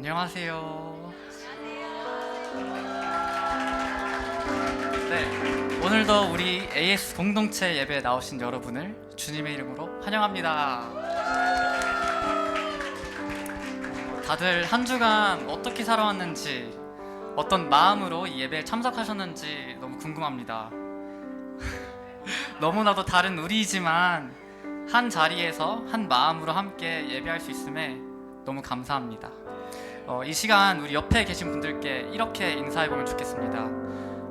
안녕하세요. 네, 오늘도 우리 AS 공동체 예배에 나오신 여러분을 주님의 이름으로 환영합니다. 다들 한 주간 어떻게 살아왔는지, 어떤 마음으로 이 예배에 참석하셨는지 너무 궁금합니다. 너무나도 다른 우리이지만 한 자리에서 한 마음으로 함께 예배할 수 있음에 너무 감사합니다. 이 시간 우리 옆에 계신 분들께 이렇게 인사해보면 좋겠습니다.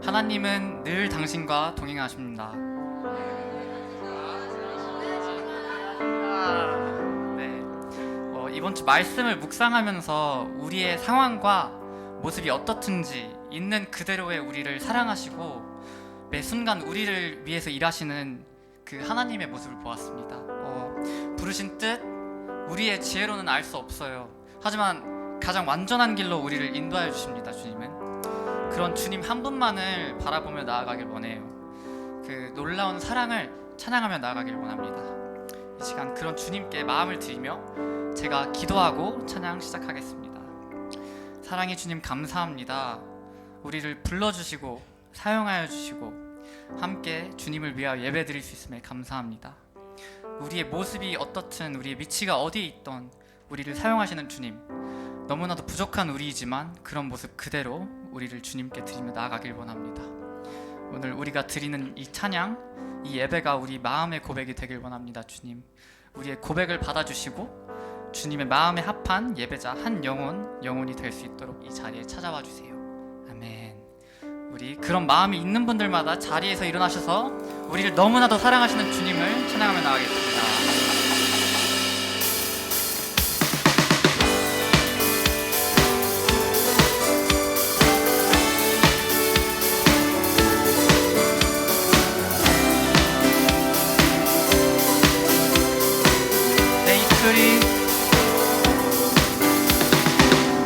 하나님은 늘 당신과 동행하십니다. 네. 이번 주 말씀을 묵상하면서 우리의 상황과 모습이 어떻든지 있는 그대로의 우리를 사랑하시고 매 순간 우리를 위해서 일하시는 그 하나님의 모습을 보았습니다. 부르신 뜻 우리의 지혜로는 알 수 없어요. 하지만 가장 완전한 길로 우리를 인도하여 주십니다. 주님은 그런 주님 한 분만을 바라보며 나아가길 원해요. 그 놀라운 사랑을 찬양하며 나아가길 원합니다. 이 시간 그런 주님께 마음을 드리며 제가 기도하고 찬양 시작하겠습니다. 사랑의 주님 감사합니다. 우리를 불러주시고 사용하여 주시고 함께 주님을 위하여 예배 드릴 수 있음에 감사합니다. 우리의 모습이 어떻든 우리의 위치가 어디에 있던 우리를 사용하시는 주님, 너무나도 부족한 우리이지만 그런 모습 그대로 우리를 주님께 드리며 나아가길 원합니다. 오늘 우리가 드리는 이 찬양, 이 예배가 우리 마음의 고백이 되길 원합니다. 주님, 우리의 고백을 받아주시고 주님의 마음에 합한 예배자 한 영혼이 될 수 있도록 이 자리에 찾아와 주세요. 아멘. 우리 그런 마음이 있는 분들마다 자리에서 일어나셔서 우리를 너무나도 사랑하시는 주님을 찬양하며 나가겠습니다.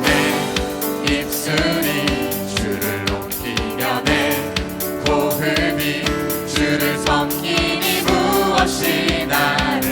내 입술이 주를 높이며 내 호흡이 주를 섬기니 무엇이 나를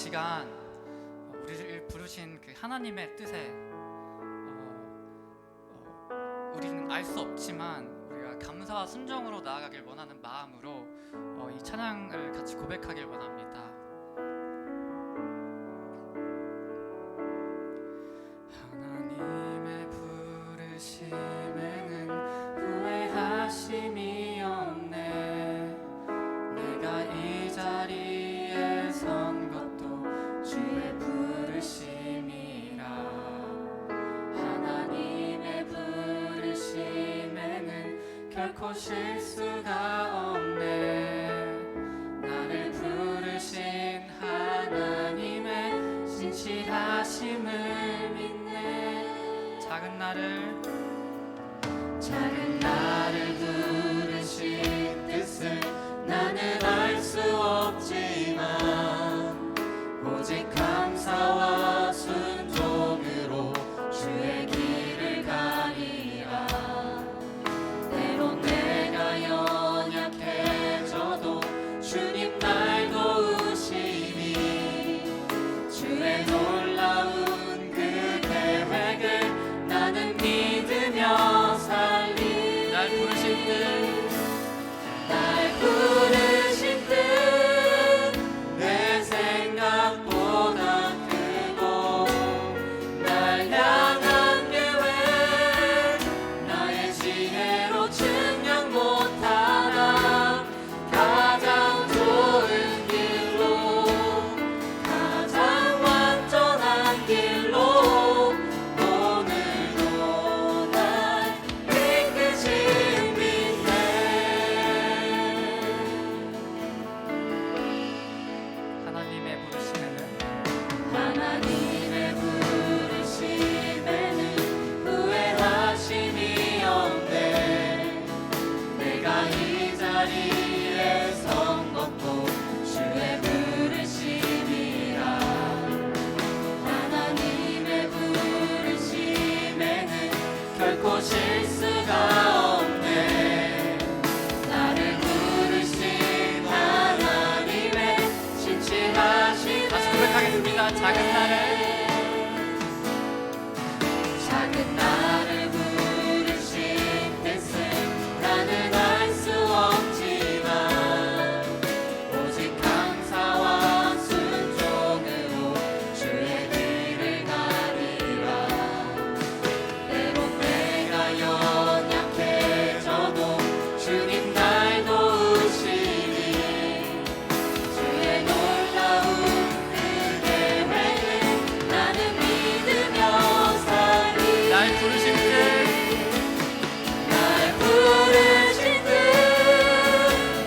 시간 우리를 부르신 그 하나님의 뜻에 우리는 알 수 없지만 우리가 감사와 순종으로 나아가길 원하는 마음으로 이 찬양을 같이 고백하길 원합니다. 하나님의 부르심에는 후회하심이 없네. 내가 이 자리에 선 것도 주의 부르심이라. 하나님의 부르심에는 결코 실수가 없네. 나를 부르신 하나님의 신실하심을 믿네. 작은 나를 부르신 뜻을 나는 알 수 없지만 오직 감사와 순종으로 주의 길을 가리라. 때론 내가 연약해져도 주님 날 도우시니 주의 놀라운 그 계획을 나는 믿으며 살리. 날 부르신 뜻 내 생각보다 크고 날 향한 계획 나의 지혜로 증명 못하나. 가장 좋은 길로 가장 완전한 길로 오늘도 날 이끄신 믿네. 하나님의 부르심에는 후회하심이 없네. 내가 이 자리에 선 것도 주의 부르심이라. 하나님의 부르심에는 결코 실수가 없네. 나를 부르신 하나님의 신실하심. 다시 고백하겠습니다. 작은 나를 부르신 뜻을 나는 알 수 없지만 오직 감사와 순종으로 주의 길을 가리라. 때론 내가 연약해져도 주님 날 도우시니 주의 놀라운 그 계획을 나는 믿으며 살리. 날 부르신 뜻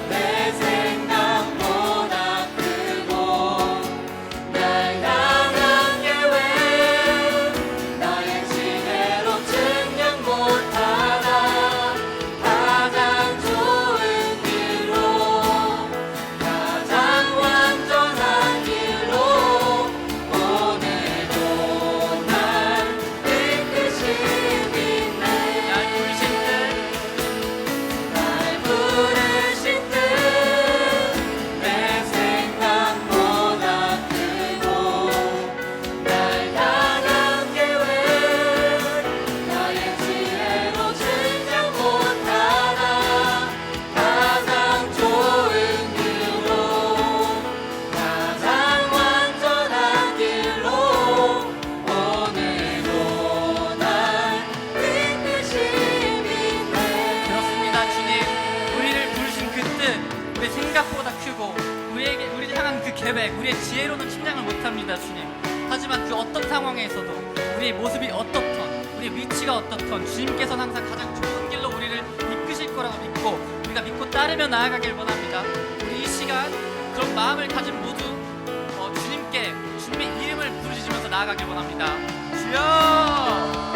내 생각보다 크고 날 향한 계획 나의 지혜로 증명 못하나. 가장 좋은 길로 가장 완전한 길로 오늘도 날 이끄심이네. 날 부르신 뜻 내 생각보다 크고 날 향한 계획 나의 지혜로 증명 못하나. 가장 좋은 길로 가장 완전한 길로 오늘도 날 이끄심이네. 그렇습니다. 주님, 우리를 부르신 그 뜻, 우리 생각보다 크고 우리를 향한 그 계획, 우리의 지혜로는 측량을 못합니다. 주님, 하지만 그 어떤 상황에서도 우리의 모습이 어떻던, 우리의 위치가 어떻던 주님께서는 항상 가장 좋은 길로 우리를 이끄실 거라고 믿고 우리가 믿고 따르며 나아가길 원합니다. 우리 이 시간 그런 마음을 가진 모두 주님께 주님의 이름을 부르짖으면서 나아가길 원합니다. 주여!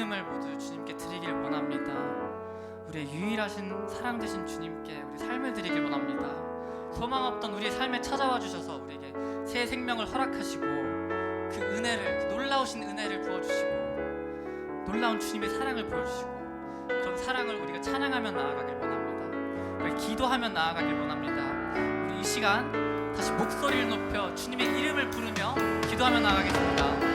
믿음을 모두 주님께 드리길 원합니다. 우리의 유일하신 사랑 되신 주님께 우리 삶을 드리길 원합니다. 소망 없던 우리의 삶에 찾아와 주셔서 우리에게 새 생명을 허락하시고 그 은혜를, 그 놀라우신 은혜를 부어주시고 놀라운 주님의 사랑을 보여주시고 그런 사랑을 우리가 찬양하며 나아가길 원합니다. 우리 기도하며 나아가길 원합니다. 우리 이 시간 다시 목소리를 높여 주님의 이름을 부르며 기도하며 나아가겠습니다.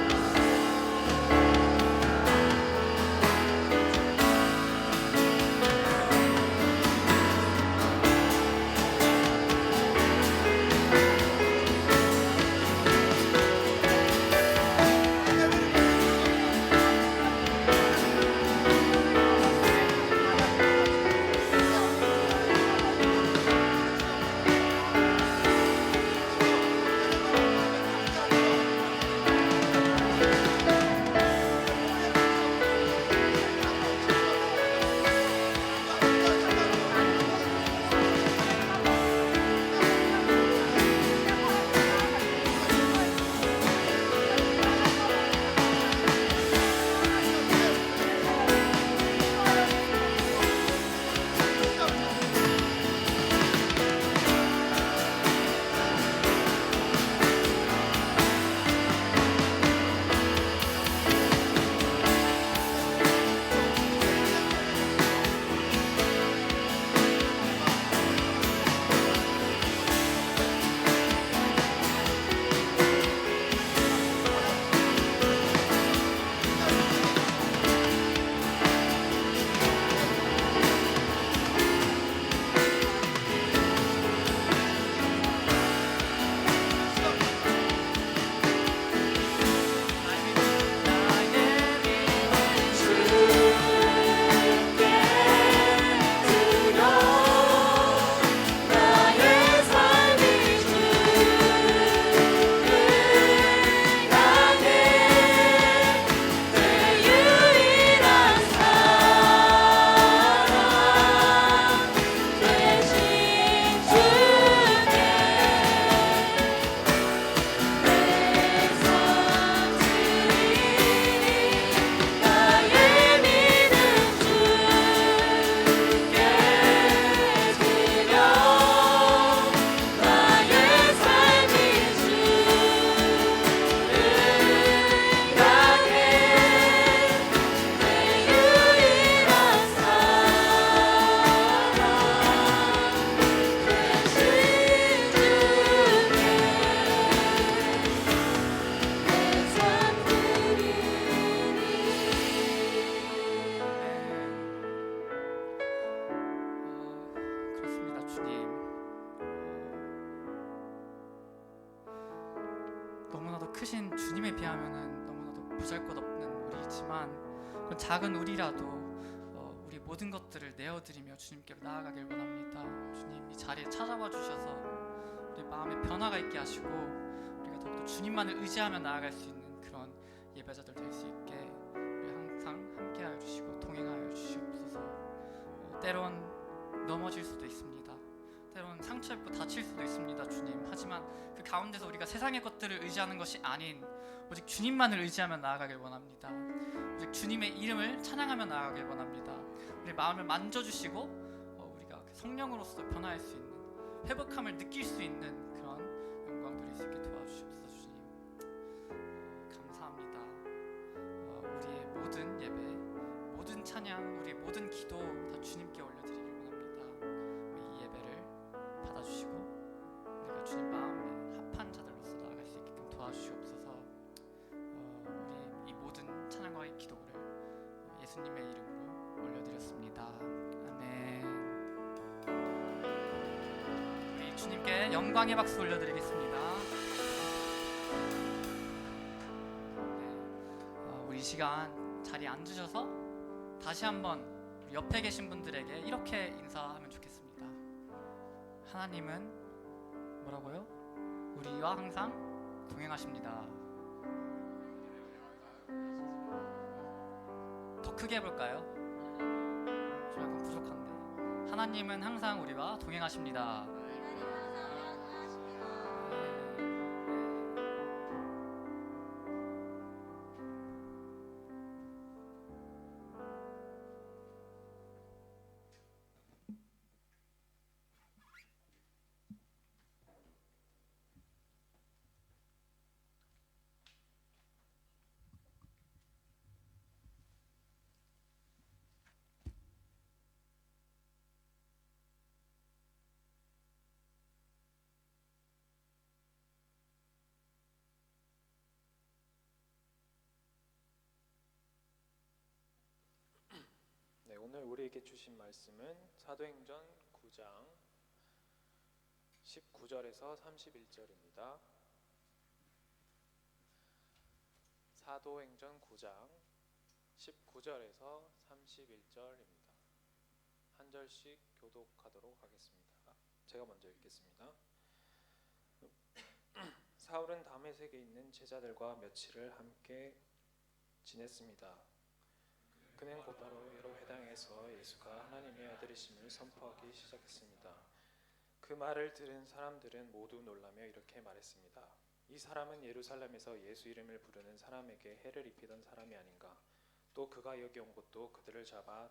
너무나도 크신 주님에 비하면은 너무나도 보잘것없는 우리이지만 그런 작은 우리라도 우리 모든 것들을 내어드리며 주님께 나아가길 원합니다. 주님 이 자리에 찾아와 주셔서 우리 마음에 변화가 있게 하시고 우리가 더욱더 주님만을 의지하며 나아갈 수 있는 그런 예배자들 될 수 있게 우리 항상 함께하여 주시고 동행하여 주시옵소서. 때론 넘어질 수도 있습니다. 때론 상처 입고 다칠 수도 있습니다, 주님. 하지만 그 가운데서 우리가 세상의 것들을 의지하는 것이 아닌 오직 주님만을 의지하며 나아가길 원합니다. 오직 주님의 이름을 찬양하며 나아가길 원합니다. 우리 마음을 만져주시고 우리가 성령으로서 변화할 수 있는, 회복함을 느낄 수 있는 그런 영광 드릴 수 있게 도와주시옵소서. 주님 감사합니다. 우리의 모든 예배, 모든 찬양, 우리의 모든 기도 다 주님께 올려드리길 원합니다. 이 예배를 받아주시고 우리가 주님 마음에 합한 자들로서 나아갈 수 있게끔 도와주시옵소서. 우리 이 모든 찬양과 이 기도를 예수님의 이름으로 올려드렸습니다. 아멘. 우리 주님께 영광의 박수 올려드리겠습니다. 우리 이 시간 자리에 앉으셔서 다시 한번 우리 옆에 계신 분들에게 이렇게 인사하면 좋겠습니다. 하나님은 뭐라고요? 우리와 항상 동행하십니다. 더 크게 해볼까요? 좀 약간 부족한데. 하나님은 항상 우리와 동행하십니다. 오늘 우리에게 주신 말씀은 사도행전 9장 19절에서 31절입니다. 사도행전 9장 19절에서 31절입니다. 한 절씩 교독하도록 하겠습니다. 제가 먼저 읽겠습니다. 사울은 다메섹에 있는 제자들과 며칠을 함께 지냈습니다. 그는 곧바로 여러 회당에서 예수가 하나님의 아들이심을 선포하기 시작했습니다. 그 말을 들은 사람들은 모두 놀라며 이렇게 말했습니다. 이 사람은 예루살렘에서 예수 이름을 부르는 사람에게 해를 입히던 사람이 아닌가? 또 그가 여기 온 것도 그들을 잡아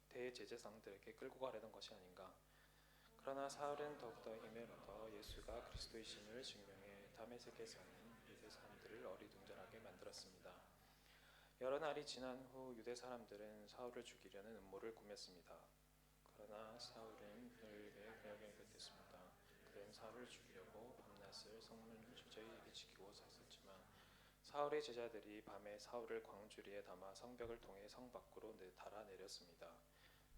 대제사장들에게 끌고 가려던 것이 아닌가? 그러나 사울은 더욱더 힘을 얻어 예수가 그리스도이심을 증명해 다메섹에 사는 유대 사람들을 어리둥절하게 만들었습니다. 여러 날이 지난 후 유대 사람들은 사울을 죽이려는 음모를 꾸몄습니다. 그러나 사울은 너희에게 그에게 곁했습니다. 그는 사울을 죽이려고 밤낮을 성문을 철저히 지키고 서 있었지만 사울의 제자들이 밤에 사울을 광주리에 담아 성벽을 통해 성 밖으로 달아내렸습니다.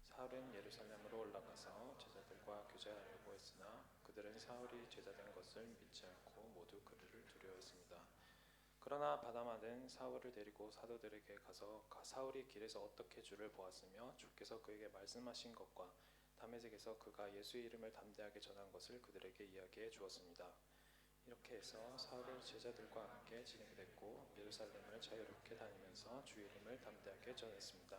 사울은 예루살렘으로 올라가서 제자들과 교제하려고 했으나 그들은 사울이 제자된 것을 믿지 않고 모두 그를 두려워했습니다. 그러나 바다마는 사울을 데리고 사도들에게 가서 사울이 길에서 어떻게 주를 보았으며 주께서 그에게 말씀하신 것과 다메섹에서 그가 예수의 이름을 담대하게 전한 것을 그들에게 이야기해 주었습니다. 이렇게 해서 사울은 제자들과 함께 진행됐고 예루살렘을 자유롭게 다니면서 주의 이름을 담대하게 전했습니다.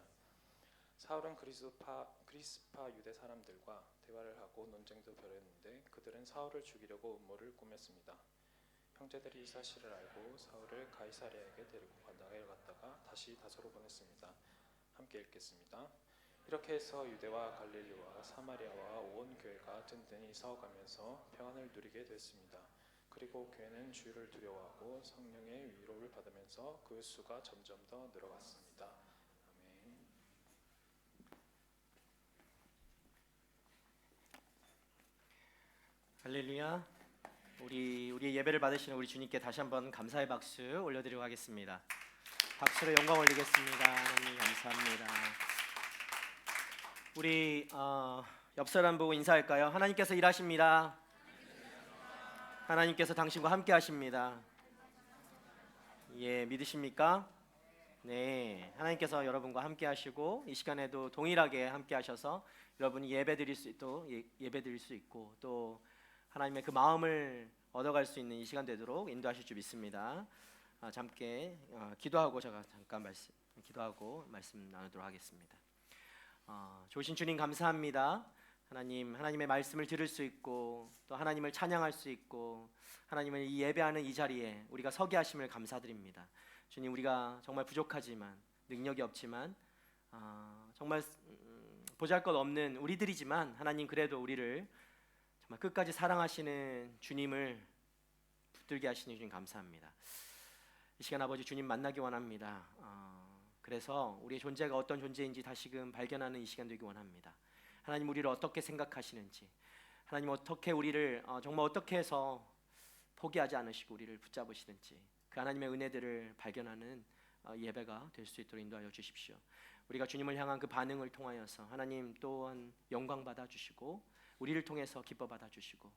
사울은 그리스파 유대 사람들과 대화를 하고 논쟁도 벌였는데 그들은 사울을 죽이려고 음모를 꾸몄습니다. 형제들이 이 사실을 알고 사울을 가이사랴에게 데리고 갔다가 다시 다소로 보냈습니다. 함께 읽겠습니다. 이렇게 해서 유대와 갈릴리와 사마리아와 온 교회가 든든히 서가면서 평안을 누리게 됐습니다. 그리고 교회는 주를 두려워하고 성령의 위로를 받으면서 그 수가 점점 더 늘어갔습니다. 아멘. 할렐루야. 우리 예배를 받으시는 우리 주님께 다시 한번 감사의 박수 올려드리고 하겠습니다. 박수로 영광 올리겠습니다. 하나님 감사합니다. 우리 옆 사람 보고 인사할까요? 하나님께서 일하십니다. 하나님께서 당신과 함께 하십니다. 예, 믿으십니까? 네, 하나님께서 여러분과 함께 하시고 이 시간에도 동일하게 함께 하셔서 여러분이 예배드릴 수 있고 또 하나님의 그 마음을 얻어갈 수 있는 이 시간 되도록 인도하실 줄 믿습니다. 함께 기도하고 제가 잠깐 기도하고 말씀 나누도록 하겠습니다. 좋으신 주님 감사합니다. 하나님의 말씀을 들을 수 있고 또 하나님을 찬양할 수 있고 하나님을 이 예배하는 이 자리에 우리가 서게 하심을 감사드립니다. 주님, 우리가 정말 부족하지만 능력이 없지만 정말 보잘것없는 우리들이지만 하나님 그래도 우리를 정말 끝까지 사랑하시는 주님을 붙들게 하시는 주님 감사합니다. 이 시간 아버지 주님 만나기 원합니다. 그래서 우리의 존재가 어떤 존재인지 다시금 발견하는 이 시간 되기 원합니다. 하나님 우리를 어떻게 생각하시는지, 하나님 어떻게 우리를 정말 어떻게 해서 포기하지 않으시고 우리를 붙잡으시는지 그 하나님의 은혜들을 발견하는 예배가 될 수 있도록 인도하여 주십시오. 우리가 주님을 향한 그 반응을 통하여서 하나님 또한 영광 받아 주시고 우리를 통해서 기뻐 받아 주시고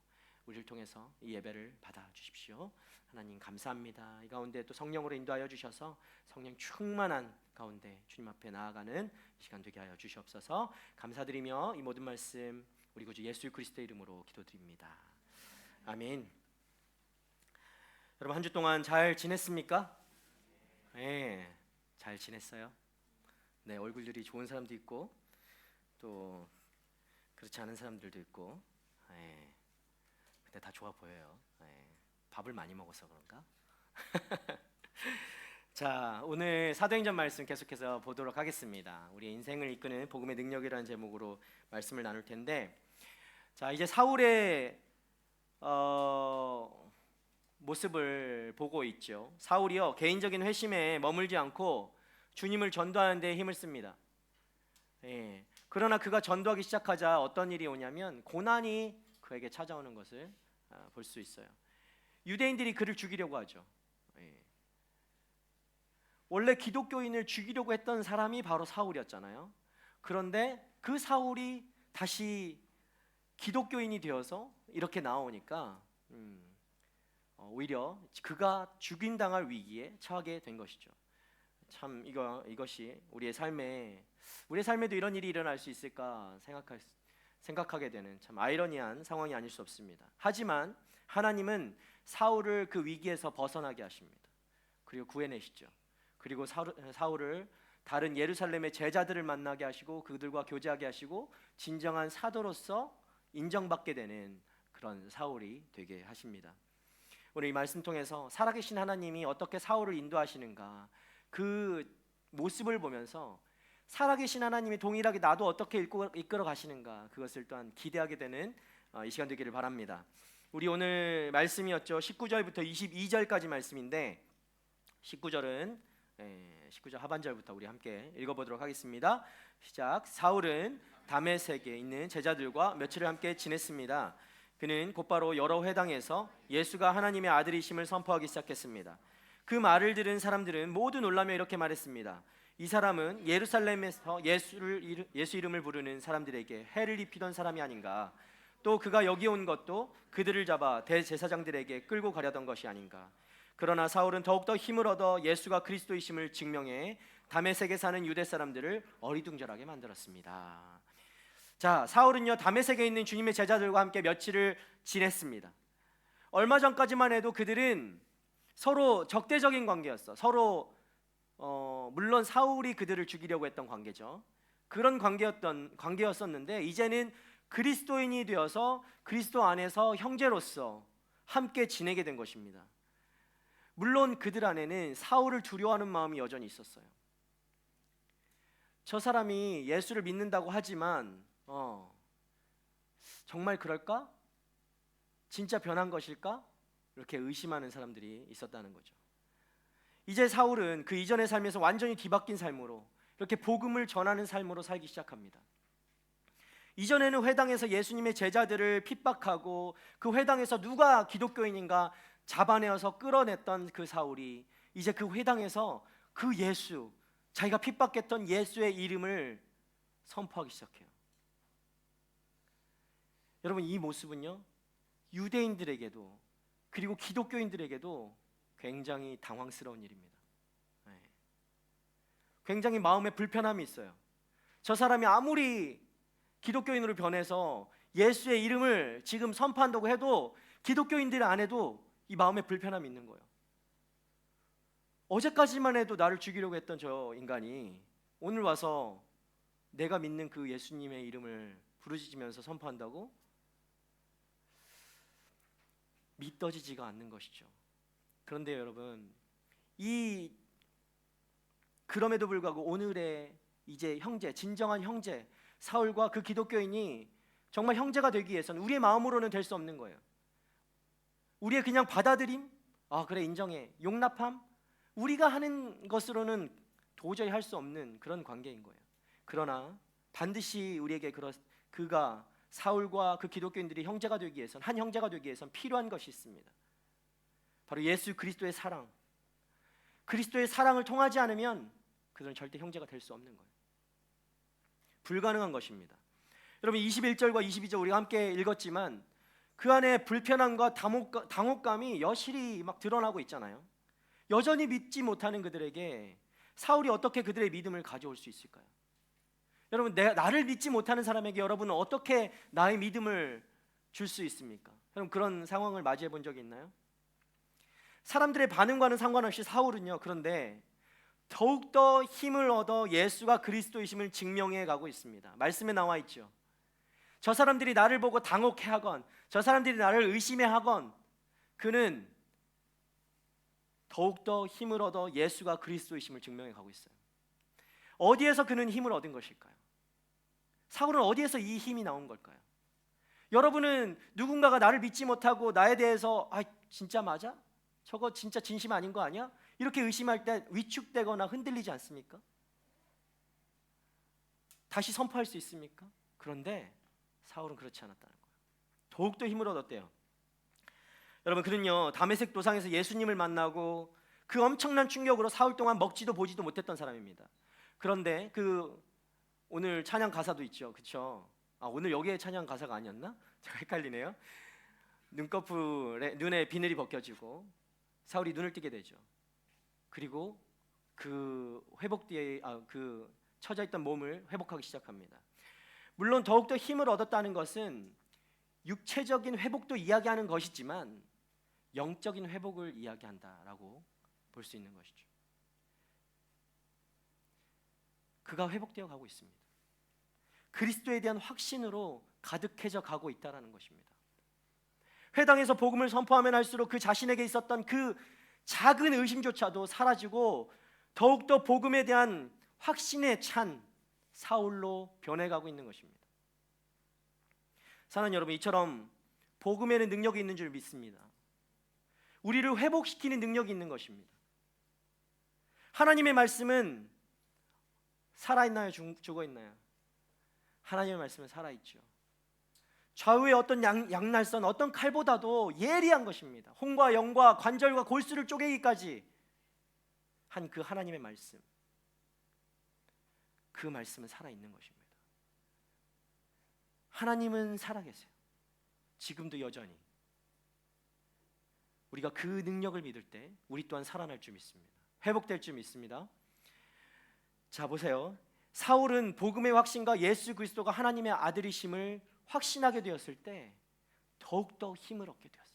우리를 통해서 이 예배를 받아 주십시오. 하나님 감사합니다. 이 가운데 또 성령으로 인도하여 주셔서 성령 충만한 가운데 주님 앞에 나아가는 시간 되게 하여 주시옵소서. 감사드리며 이 모든 말씀 우리 구주 예수 그리스도의 이름으로 기도드립니다. 아멘. 여러분 한 주 동안 잘 지냈습니까? 네, 잘 지냈어요. 네, 얼굴들이 좋은 사람도 있고 또 그렇지 않은 사람들도 있고, 근데 다 좋아 보여요. 밥을 많이 먹어서 그런가? 자, 오늘 사도행전 말씀 계속해서 보도록 하겠습니다. 우리의 인생을 이끄는 복음의 능력이라는 제목으로 말씀을 나눌 텐데, 자 이제 사울의 모습을 보고 있죠. 사울이요 개인적인 회심에 머물지 않고 주님을 전도하는 데 힘을 씁니다. 그러나 그가 전도하기 시작하자 어떤 일이 오냐면 고난이 그에게 찾아오는 것을 볼 수 있어요. 유대인들이 그를 죽이려고 하죠. 원래 기독교인을 죽이려고 했던 사람이 바로 사울이었잖아요. 그런데 그 사울이 다시 기독교인이 되어서 이렇게 나오니까 오히려 그가 죽임당할 위기에 처하게 된 것이죠. 참 이것이 우리의 삶에도 이런 일이 일어날 수 있을까 생각하게 되는 참 아이러니한 상황이 아닐 수 없습니다. 하지만 하나님은 사울을 그 위기에서 벗어나게 하십니다. 그리고 구해내시죠. 그리고 사울을 다른 예루살렘의 제자들을 만나게 하시고 그들과 교제하게 하시고 진정한 사도로서 인정받게 되는 그런 사울이 되게 하십니다. 오늘 이 말씀 통해서 살아계신 하나님이 어떻게 사울을 인도하시는가, 그 모습을 보면서 살아계신 하나님이 동일하게 나도 어떻게 이끌어 가시는가, 그것을 또한 기대하게 되는 이 시간 되기를 바랍니다. 우리 오늘 말씀이었죠. 19절부터 22절까지 말씀인데 19절 하반절부터 우리 함께 읽어보도록 하겠습니다. 시작. 사울은 다메섹에 있는 제자들과 며칠을 함께 지냈습니다. 그는 곧바로 여러 회당에서 예수가 하나님의 아들이심을 선포하기 시작했습니다. 그 말을 들은 사람들은 모두 놀라며 이렇게 말했습니다. 이 사람은 예루살렘에서 예수 이름을 부르는 사람들에게 해를 입히던 사람이 아닌가? 또 그가 여기 온 것도 그들을 잡아 대제사장들에게 끌고 가려던 것이 아닌가? 그러나 사울은 더욱더 힘을 얻어 예수가 그리스도이심을 증명해 다메섹에 사는 유대 사람들을 어리둥절하게 만들었습니다. 자, 사울은요 다메섹에 있는 주님의 제자들과 함께 며칠을 지냈습니다. 얼마 전까지만 해도 그들은 서로 적대적인 관계였어. 서로 물론 사울이 그들을 죽이려고 했던 관계죠. 그런 관계였었는데 이제는 그리스도인이 되어서 그리스도 안에서 형제로서 함께 지내게 된 것입니다. 물론 그들 안에는 사울을 두려워하는 마음이 여전히 있었어요. 저 사람이 예수를 믿는다고 하지만 정말 그럴까? 진짜 변한 것일까? 이렇게 의심하는 사람들이 있었다는 거죠. 이제 사울은 그 이전의 삶에서 완전히 뒤바뀐 삶으로 이렇게 복음을 전하는 삶으로 살기 시작합니다. 이전에는 회당에서 예수님의 제자들을 핍박하고 그 회당에서 누가 기독교인인가 잡아내어서 끌어냈던 그 사울이 이제 그 회당에서 그 예수, 자기가 핍박했던 예수의 이름을 선포하기 시작해요. 여러분, 이 모습은요 유대인들에게도 그리고 기독교인들에게도 굉장히 당황스러운 일입니다. 굉장히 마음에 불편함이 있어요. 저 사람이 아무리 기독교인으로 변해서 예수의 이름을 지금 선포한다고 해도 기독교인들 안에도 이 마음에 불편함이 있는 거예요. 어제까지만 해도 나를 죽이려고 했던 저 인간이 오늘 와서 내가 믿는 그 예수님의 이름을 부르짖으면서 선포한다고? 믿어지지가 않는 것이죠. 그런데 여러분, 그럼에도 불구하고 오늘의 이제 형제, 진정한 형제 사울과 그 기독교인이 정말 형제가 되기 위해서는 우리의 마음으로는 될 수 없는 거예요. 우리의 그냥 받아들임, 그래 인정해, 용납함, 우리가 하는 것으로는 도저히 할 수 없는 그런 관계인 거예요. 그러나 반드시 우리에게 그가 사울과 그 기독교인들이 형제가 되기 위해서는, 한 형제가 되기 위해서는 필요한 것이 있습니다. 바로 예수 그리스도의 사랑. 그리스도의 사랑을 통하지 않으면 그들은 절대 형제가 될 수 없는 거예요. 불가능한 것입니다. 여러분, 21절과 22절 우리가 함께 읽었지만 그 안에 불편함과 당혹감이 여실히 막 드러나고 있잖아요. 여전히 믿지 못하는 그들에게 사울이 어떻게 그들의 믿음을 가져올 수 있을까요? 여러분, 나를 믿지 못하는 사람에게 여러분은 어떻게 나의 믿음을 줄 수 있습니까? 여러분, 그런 상황을 맞이해 본 적이 있나요? 사람들의 반응과는 상관없이 사울은요, 그런데 더욱더 힘을 얻어 예수가 그리스도이심을 증명해 가고 있습니다. 말씀에 나와 있죠. 저 사람들이 나를 보고 당혹해하건, 저 사람들이 나를 의심해하건, 그는 더욱더 힘을 얻어 예수가 그리스도이심을 증명해 가고 있어요. 어디에서 그는 힘을 얻은 것일까요? 사울은 어디에서 이 힘이 나온 걸까요? 여러분은 누군가가 나를 믿지 못하고 나에 대해서 진짜 맞아? 저거 진짜 진심 아닌 거 아니야? 이렇게 의심할 때 위축되거나 흔들리지 않습니까? 다시 선포할 수 있습니까? 그런데 사울은 그렇지 않았다는 거예요. 더욱더 힘을 얻었대요. 여러분, 그는요 다메섹 도상에서 예수님을 만나고 그 엄청난 충격으로 사흘 동안 먹지도 보지도 못했던 사람입니다. 그런데 그 오늘 찬양 가사도 있죠, 그렇죠? 오늘 여기에 찬양 가사가 아니었나? 제가 헷갈리네요. 눈꺼풀에 눈에 비늘이 벗겨지고 사울이 눈을 뜨게 되죠. 그리고 그 회복 뒤에 그 처져 있던 몸을 회복하기 시작합니다. 물론 더욱더 힘을 얻었다는 것은 육체적인 회복도 이야기하는 것이지만 영적인 회복을 이야기한다라고 볼 수 있는 것이죠. 그가 회복되어 가고 있습니다. 그리스도에 대한 확신으로 가득해져 가고 있다라는 것입니다. 회당에서 복음을 선포하면 할수록 그 자신에게 있었던 그 작은 의심조차도 사라지고 더욱더 복음에 대한 확신에 찬 사울로 변해가고 있는 것입니다. 사랑하는 여러분, 이처럼 복음에는 능력이 있는 줄 믿습니다. 우리를 회복시키는 능력이 있는 것입니다. 하나님의 말씀은 살아있나요? 죽어있나요? 하나님의 말씀은 살아있죠. 좌우의 어떤 양날선, 어떤 칼보다도 예리한 것입니다. 혼과 영과 관절과 골수를 쪼개기까지 한 그 하나님의 말씀, 그 말씀은 살아있는 것입니다. 하나님은 살아계세요. 지금도 여전히. 우리가 그 능력을 믿을 때 우리 또한 살아날 줄 믿습니다. 회복될 줄 믿습니다. 자, 보세요. 사울은 복음의 확신과 예수 그리스도가 하나님의 아들이심을 확신하게 되었을 때 더욱더 힘을 얻게 되었어요.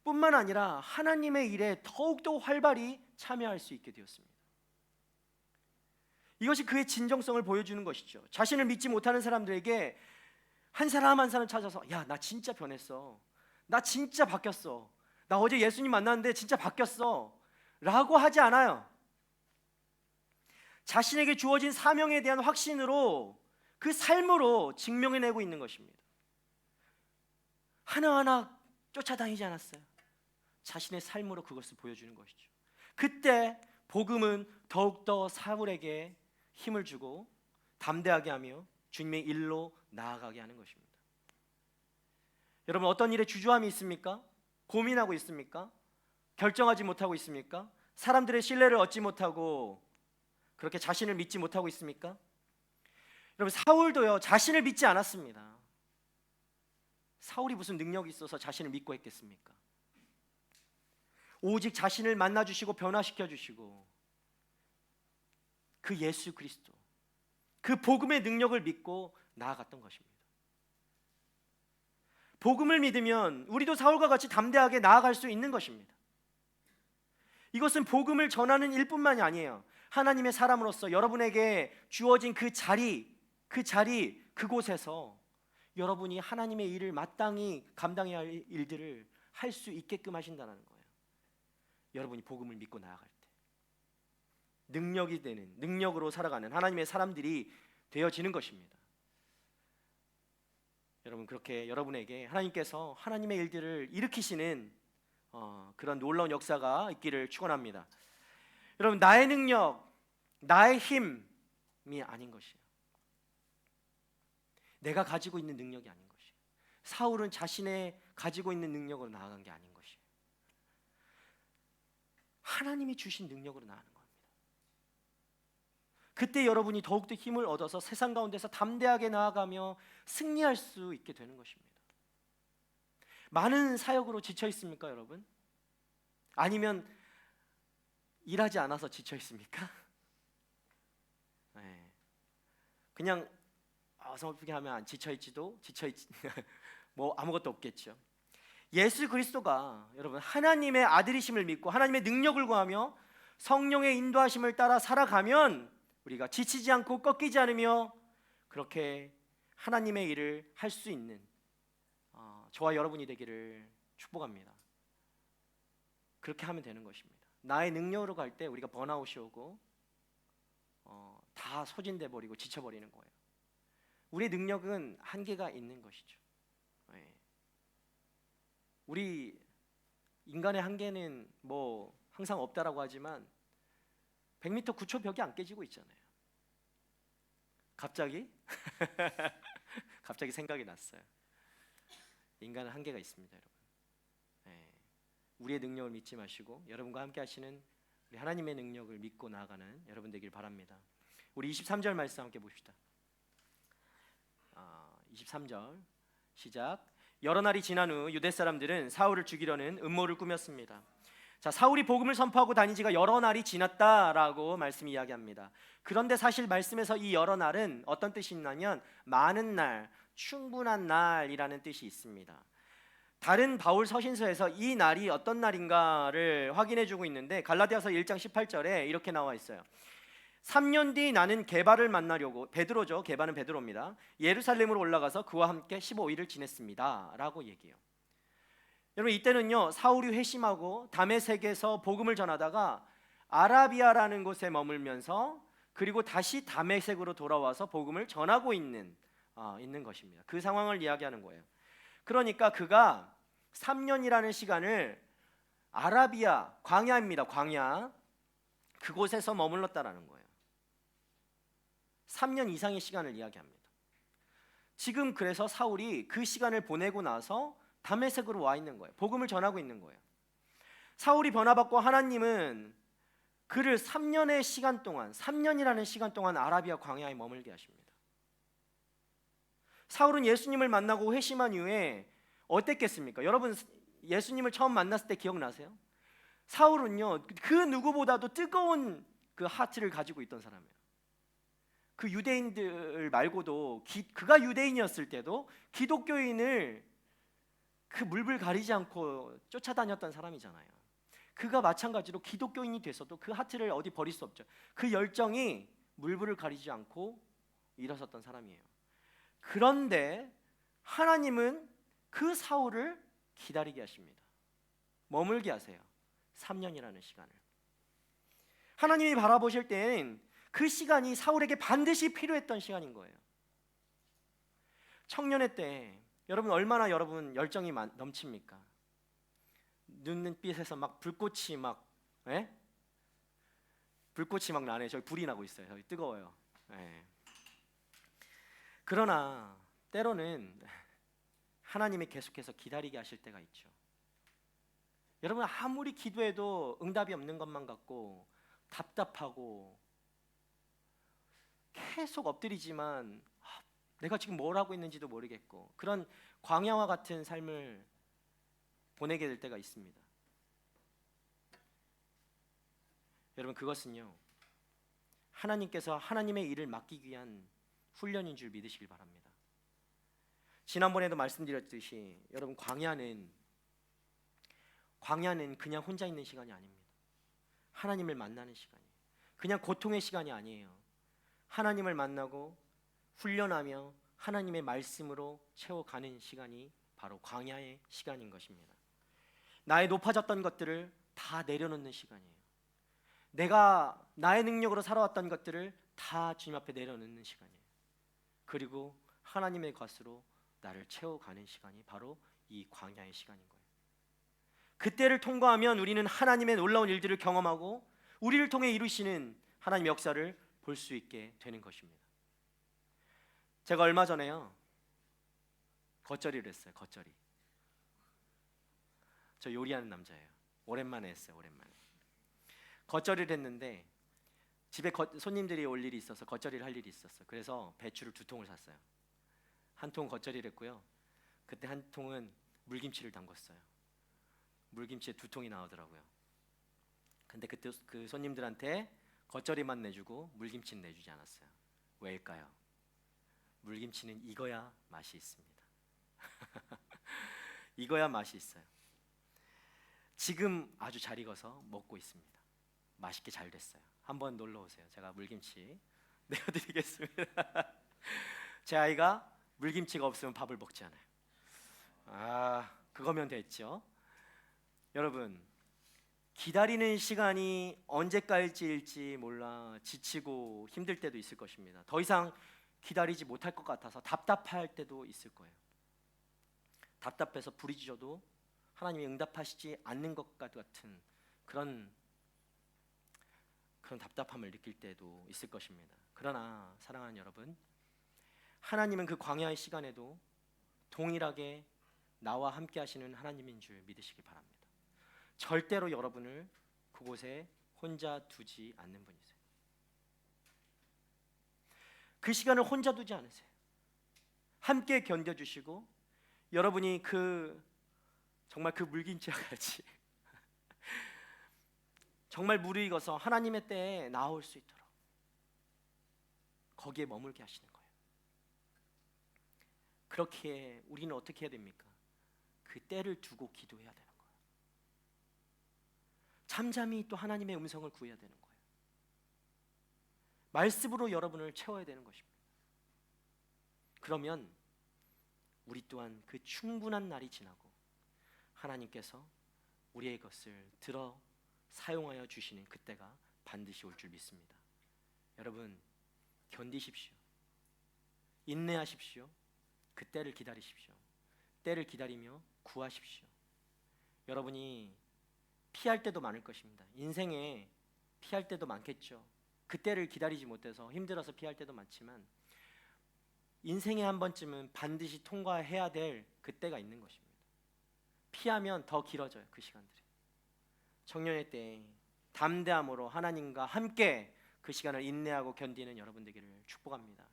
뿐만 아니라 하나님의 일에 더욱더 활발히 참여할 수 있게 되었습니다. 이것이 그의 진정성을 보여주는 것이죠. 자신을 믿지 못하는 사람들에게 한 사람 한 사람 찾아서, 야, 나 진짜 변했어, 나 진짜 바뀌었어, 나 어제 예수님 만났는데 진짜 바뀌었어 라고 하지 않아요. 자신에게 주어진 사명에 대한 확신으로 그 삶으로 증명해내고 있는 것입니다. 하나하나 쫓아다니지 않았어요. 자신의 삶으로 그것을 보여주는 것이죠. 그때 복음은 더욱더 사울에게 힘을 주고 담대하게 하며 주님의 일로 나아가게 하는 것입니다. 여러분, 어떤 일에 주저함이 있습니까? 고민하고 있습니까? 결정하지 못하고 있습니까? 사람들의 신뢰를 얻지 못하고 그렇게 자신을 믿지 못하고 있습니까? 여러분, 사울도요, 자신을 믿지 않았습니다. 사울이 무슨 능력이 있어서 자신을 믿고 했겠습니까? 오직 자신을 만나주시고 변화시켜주시고 그 예수 그리스도, 그 복음의 능력을 믿고 나아갔던 것입니다. 복음을 믿으면 우리도 사울과 같이 담대하게 나아갈 수 있는 것입니다. 이것은 복음을 전하는 일뿐만이 아니에요. 하나님의 사람으로서 여러분에게 주어진 그 자리, 그곳에서 여러분이 하나님의 일을 마땅히 감당해야 할 일들을 할 수 있게끔 하신다는 거예요. 여러분이 복음을 믿고 나아갈 때 능력이 되는, 능력으로 살아가는 하나님의 사람들이 되어지는 것입니다. 여러분, 그렇게 여러분에게 하나님께서 하나님의 일들을 일으키시는 그런 놀라운 역사가 있기를 축원합니다. 여러분, 나의 능력, 나의 힘이 아닌 것이에요. 내가 가지고 있는 능력이 아닌 것이에요. 사울은 자신의 가지고 있는 능력으로 나아간 게 아닌 것이에요. 하나님이 주신 능력으로 나아가는 겁니다. 그때 여러분이 더욱더 힘을 얻어서 세상 가운데서 담대하게 나아가며 승리할 수 있게 되는 것입니다. 많은 사역으로 지쳐 있습니까, 여러분? 아니면 일하지 않아서 지쳐 있습니까? 네. 그냥 어설프게 하면 지쳐있지도 뭐 아무것도 없겠죠. 예수 그리스도가 여러분 하나님의 아들이심을 믿고 하나님의 능력을 구하며 성령의 인도하심을 따라 살아가면 우리가 지치지 않고 꺾이지 않으며 그렇게 하나님의 일을 할 수 있는 저와 여러분이 되기를 축복합니다. 그렇게 하면 되는 것입니다. 나의 능력으로 갈 때 우리가 번아웃이 오고 다 소진돼 버리고 지쳐버리는 거예요. 우리의 능력은 한계가 있는 것이죠. 네. 우리 인간의 한계는 뭐 항상 없다라고 하지만 100m 9초 벽이 안 깨지고 있잖아요. 갑자기 생각이 났어요. 인간은 한계가 있습니다, 여러분. 네. 우리의 능력을 믿지 마시고 여러분과 함께 하시는 우리 하나님의 능력을 믿고 나아가는 여러분 되길 바랍니다. 우리 23절 말씀 함께 봅시다. 23절 시작. 여러 날이 지난 후 유대 사람들은 사울을 죽이려는 음모를 꾸몄습니다. 자, 사울이 복음을 선포하고 다닌 지가 여러 날이 지났다라고 말씀이 이야기합니다. 그런데 사실 말씀에서 이 여러 날은 어떤 뜻이 있냐면 많은 날, 충분한 날이라는 뜻이 있습니다. 다른 바울 서신서에서 이 날이 어떤 날인가를 확인해 주고 있는데 갈라디아서 1장 18절에 이렇게 나와 있어요. 3년 뒤 나는 게바를 만나려고, 베드로죠, 게바는 베드로입니다, 예루살렘으로 올라가서 그와 함께 15일을 지냈습니다 라고 얘기해요. 여러분, 이때는요 사울이 회심하고 다메섹에서 복음을 전하다가 아라비아라는 곳에 머물면서 그리고 다시 다메섹으로 돌아와서 복음을 전하고 있는 것입니다. 그 상황을 이야기하는 거예요. 그러니까 그가 3년이라는 시간을 아라비아, 광야입니다, 광야, 그곳에서 머물렀다라는 거예요. 3년 이상의 시간을 이야기합니다. 지금 그래서 사울이 그 시간을 보내고 나서 다메섹으로 와 있는 거예요. 복음을 전하고 있는 거예요. 사울이 변화받고 하나님은 그를 3년의 시간 동안, 3년이라는 시간 동안 아라비아 광야에 머물게 하십니다. 사울은 예수님을 만나고 회심한 이후에 어땠겠습니까? 여러분, 예수님을 처음 만났을 때 기억나세요? 사울은요 그 누구보다도 뜨거운 그 하트를 가지고 있던 사람이에요. 그 유대인들 말고도 그가 유대인이었을 때도 기독교인을 그 물불 가리지 않고 쫓아다녔던 사람이잖아요. 그가 마찬가지로 기독교인이 돼서도 그 하트를 어디 버릴 수 없죠. 그 열정이 물불을 가리지 않고 일어섰던 사람이에요. 그런데 하나님은 그 사울을 기다리게 하십니다. 머물게 하세요. 3년이라는 시간을. 하나님이 바라보실 때는 그 시간이 사울에게 반드시 필요했던 시간인 거예요. 청년의 때 여러분 얼마나 열정이 넘칩니까? 눈빛에서 막 불꽃이 막 나네요. 저기 불이 나고 있어요. 저기 뜨거워요. 그러나 때로는 하나님이 계속해서 기다리게 하실 때가 있죠. 여러분, 아무리 기도해도 응답이 없는 것만 같고 답답하고 계속 엎드리지만 내가 지금 뭘 하고 있는지도 모르겠고 그런 광야와 같은 삶을 보내게 될 때가 있습니다. 여러분, 그것은요 하나님께서 하나님의 일을 맡기기 위한 훈련인 줄 믿으시길 바랍니다. 지난번에도 말씀드렸듯이 여러분, 광야는 그냥 혼자 있는 시간이 아닙니다. 하나님을 만나는 시간이에요. 그냥 고통의 시간이 아니에요. 하나님을 만나고 훈련하며 하나님의 말씀으로 채워가는 시간이 바로 광야의 시간인 것입니다. 나의 높아졌던 것들을 다 내려놓는 시간이에요. 내가 나의 능력으로 살아왔던 것들을 다 주님 앞에 내려놓는 시간이에요. 그리고 하나님의 것으로 나를 채워가는 시간이 바로 이 광야의 시간인 거예요. 그때를 통과하면 우리는 하나님의 놀라운 일들을 경험하고 우리를 통해 이루시는 하나님의 역사를 볼 수 있게 되는 것입니다. 제가 얼마 전에요 겉절이를 했어요. 겉절이. 저 요리하는 남자예요. 오랜만에 했어요. 오랜만에. 겉절이를 했는데 집에 손님들이 올 일이 있어서 겉절이를 할 일이 있었어요. 그래서 배추를 2통을 샀어요. 한 통 겉절이를 했고요. 그때 한 통은 물김치를 담궜어요. 물김치에 2통이 나오더라고요. 근데 그때 그 손님들한테 겉절이만 내주고 물김치는 내주지 않았어요. 왜일까요? 물김치는 익어야 맛이 있습니다. 익어야 맛이 있어요. 지금 아주 잘 익어서 먹고 있습니다. 맛있게 잘 됐어요. 한번 놀러 오세요. 제가 물김치 내어드리겠습니다. 제 아이가 물김치가 없으면 밥을 먹지 않아요. 그거면 됐죠. 여러분, 기다리는 시간이 언제까지일지 몰라 지치고 힘들 때도 있을 것입니다. 더 이상 기다리지 못할 것 같아서 답답할 때도 있을 거예요. 답답해서 부르짖어도 하나님이 응답하시지 않는 것 같은 그런 답답함을 느낄 때도 있을 것입니다. 그러나 사랑하는 여러분, 하나님은 그 광야의 시간에도 동일하게 나와 함께 하시는 하나님인 줄 믿으시기 바랍니다. 절대로 여러분을 그곳에 혼자 두지 않는 분이세요. 그 시간을 혼자 두지 않으세요. 함께 견뎌주시고 여러분이 정말 그 물긴지와 같이 정말 무르익어서 하나님의 때에 나올 수 있도록 거기에 머물게 하시는 거예요. 그렇게 우리는 어떻게 해야 됩니까? 그 때를 두고 기도해야 되는 거예요. 잠잠히 또 하나님의 음성을 구해야 되는 거예요. 말씀으로 여러분을 채워야 되는 것입니다. 그러면 우리 또한 그 충분한 날이 지나고 하나님께서 우리의 것을 들어 사용하여 주시는 그때가 반드시 올 줄 믿습니다. 여러분 견디십시오. 인내하십시오. 그 때를 기다리십시오. 때를 기다리며 구하십시오. 여러분이 피할 때도 많을 것입니다. 인생에 피할 때도 많겠죠. 그 때를 기다리지 못해서 힘들어서 피할 때도 많지만 인생에 한 번쯤은 반드시 통과해야 될 그때가 있는 것입니다. 피하면 더 길어져요. 그 시간들이. 청년의 때 담대함으로 하나님과 함께 그 시간을 인내하고 견디는 여러분 되기를 축복합니다.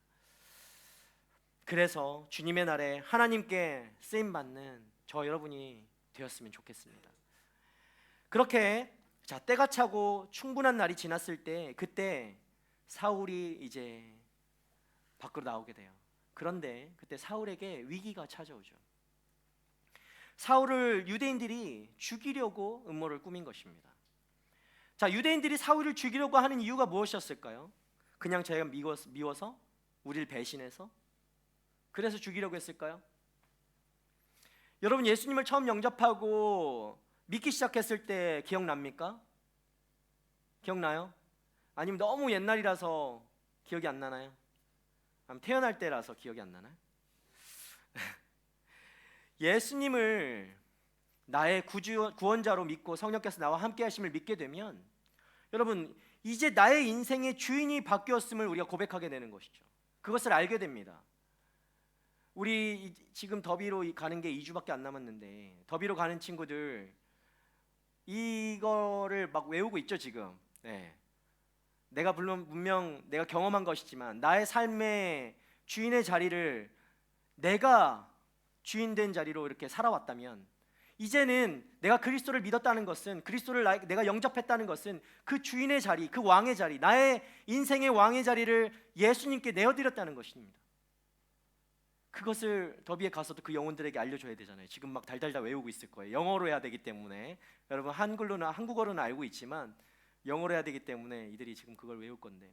그래서 주님의 날에 하나님께 쓰임받는 저 여러분이 되었으면 좋겠습니다. 그렇게 때가 차고 충분한 날이 지났을 때 그때 사울이 이제 밖으로 나오게 돼요. 그런데 그때 사울에게 위기가 찾아오죠. 사울을 유대인들이 죽이려고 음모를 꾸민 것입니다. 자, 유대인들이 사울을 죽이려고 하는 이유가 무엇이었을까요? 그냥 자기가 미워서? 우리를 배신해서? 그래서 죽이려고 했을까요? 여러분 예수님을 처음 영접하고 믿기 시작했을 때 기억납니까? 기억나요? 아니면 너무 옛날이라서 기억이 안 나나요? 아니면 태어날 때라서 기억이 안 나나요? 예수님을 나의 구원자로 믿고 성령께서 나와 함께 하심을 믿게 되면 여러분 이제 나의 인생의 주인이 바뀌었음을 우리가 고백하게 되는 것이죠. 그것을 알게 됩니다. 우리 지금 더비로 가는 게 2주밖에 안 남았는데 더비로 가는 친구들 이거를 막 외우고 있죠 지금. 네. 내가 물론 분명 내가 경험한 것이지만 나의 삶의 주인의 자리를 내가 주인된 자리로 이렇게 살아왔다면 이제는 내가 그리스도를 믿었다는 것은 그리스도를 내가 영접했다는 것은 그 주인의 자리, 그 왕의 자리, 나의 인생의 왕의 자리를 예수님께 내어드렸다는 것입니다. 그것을 더비에 가서도 그 영혼들에게 알려줘야 되잖아요. 지금 막 달달달 외우고 있을 거예요. 영어로 해야 되기 때문에 여러분 한국어로는 알고 있지만 영어로 해야 되기 때문에 이들이 지금 그걸 외울 건데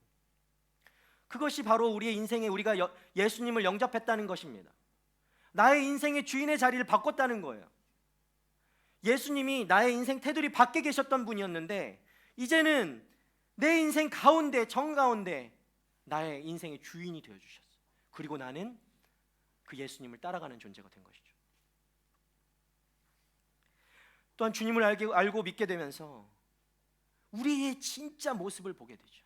그것이 바로 우리의 인생에 우리가 예수님을 영접했다는 것입니다. 나의 인생의 주인의 자리를 바꿨다는 거예요. 예수님이 나의 인생 테두리 밖에 계셨던 분이었는데 이제는 내 인생 가운데 정가운데 나의 인생의 주인이 되어주셨어요. 그리고 나는 그 예수님을 따라가는 존재가 된 것이죠. 또한 주님을 알고 믿게 되면서 우리의 진짜 모습을 보게 되죠.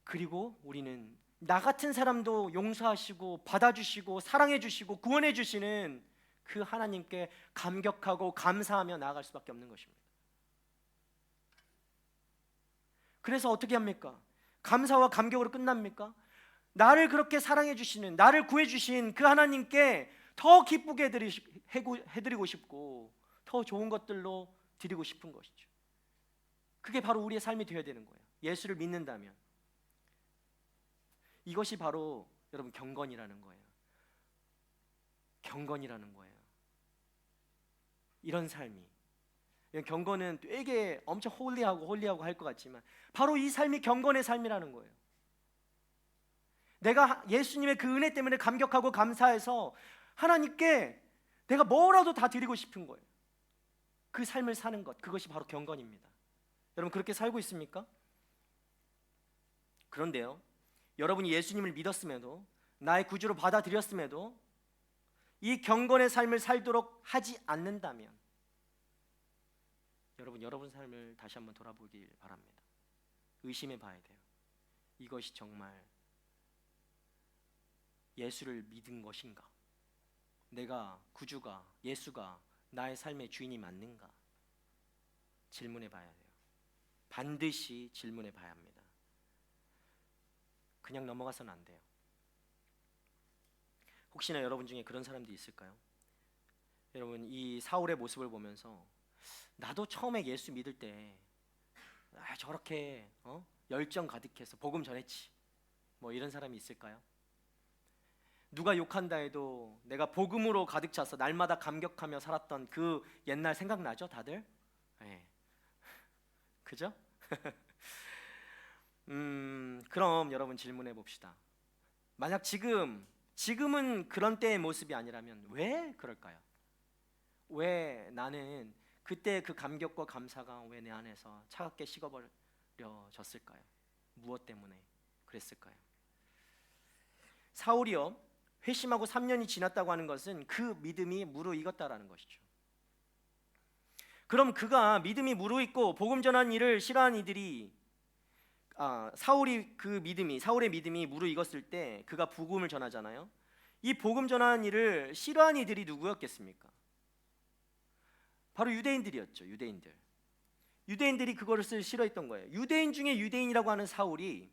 그리고 우리는 나 같은 사람도 용서하시고 받아주시고 사랑해주시고 구원해주시는 그 하나님께 감격하고 감사하며 나아갈 수밖에 없는 것입니다. 그래서 어떻게 합니까? 감사와 감격으로 끝납니까? 나를 그렇게 사랑해주시는 나를 구해주신 그 하나님께 더 기쁘게 해드리고 싶고 더 좋은 것들로 드리고 싶은 것이죠. 그게 바로 우리의 삶이 되어야 되는 거예요. 예수를 믿는다면 이것이 바로 여러분 경건이라는 거예요. 경건이라는 거예요. 이런 삶이 경건은 되게 엄청 홀리하고 할 것 같지만 바로 이 삶이 경건의 삶이라는 거예요. 내가 예수님의 그 은혜 때문에 감격하고 감사해서 하나님께 내가 뭐라도 다 드리고 싶은 거예요. 그 삶을 사는 것, 그것이 바로 경건입니다. 여러분 그렇게 살고 있습니까? 그런데요, 여러분이 예수님을 믿었음에도 나의 구주로 받아들였음에도 이 경건의 삶을 살도록 하지 않는다면 여러분 삶을 다시 한번 돌아보길 바랍니다. 의심해 봐야 돼요. 이것이 정말 예수를 믿은 것인가? 내가 구주가 예수가 나의 삶의 주인이 맞는가? 질문해 봐야 돼요. 반드시 질문해 봐야 합니다. 그냥 넘어가서는 안 돼요. 혹시나 여러분 중에 그런 사람도 있을까요? 여러분, 이 사울의 모습을 보면서 나도 처음에 예수 믿을 때 저렇게 열정 가득해서 복음 전했지, 뭐 이런 사람이 있을까요? 누가 욕한다 해도 내가 복음으로 가득 차서 날마다 감격하며 살았던 그 옛날 생각나죠, 다들? 네. 그죠? 그럼 여러분 질문해 봅시다. 만약 지금은 그런 때의 모습이 아니라면 왜 그럴까요? 왜 나는 그때 그 감격과 감사가 왜 내 안에서 차갑게 식어버려졌을까요? 무엇 때문에 그랬을까요? 사울이요, 회심하고 3년이 지났다고 하는 것은 그 믿음이 무르익었다라는 것이죠. 그럼 그가 믿음이 무르익고 복음 전한 일을 싫어한 이들이 사울의 믿음이 무르익었을 때 그가 복음을 전하잖아요. 이 복음 전하는 일을 싫어한 이들이 누구였겠습니까? 바로 유대인들이었죠. 유대인들이 그것을 싫어했던 거예요. 유대인 중에 유대인이라고 하는 사울이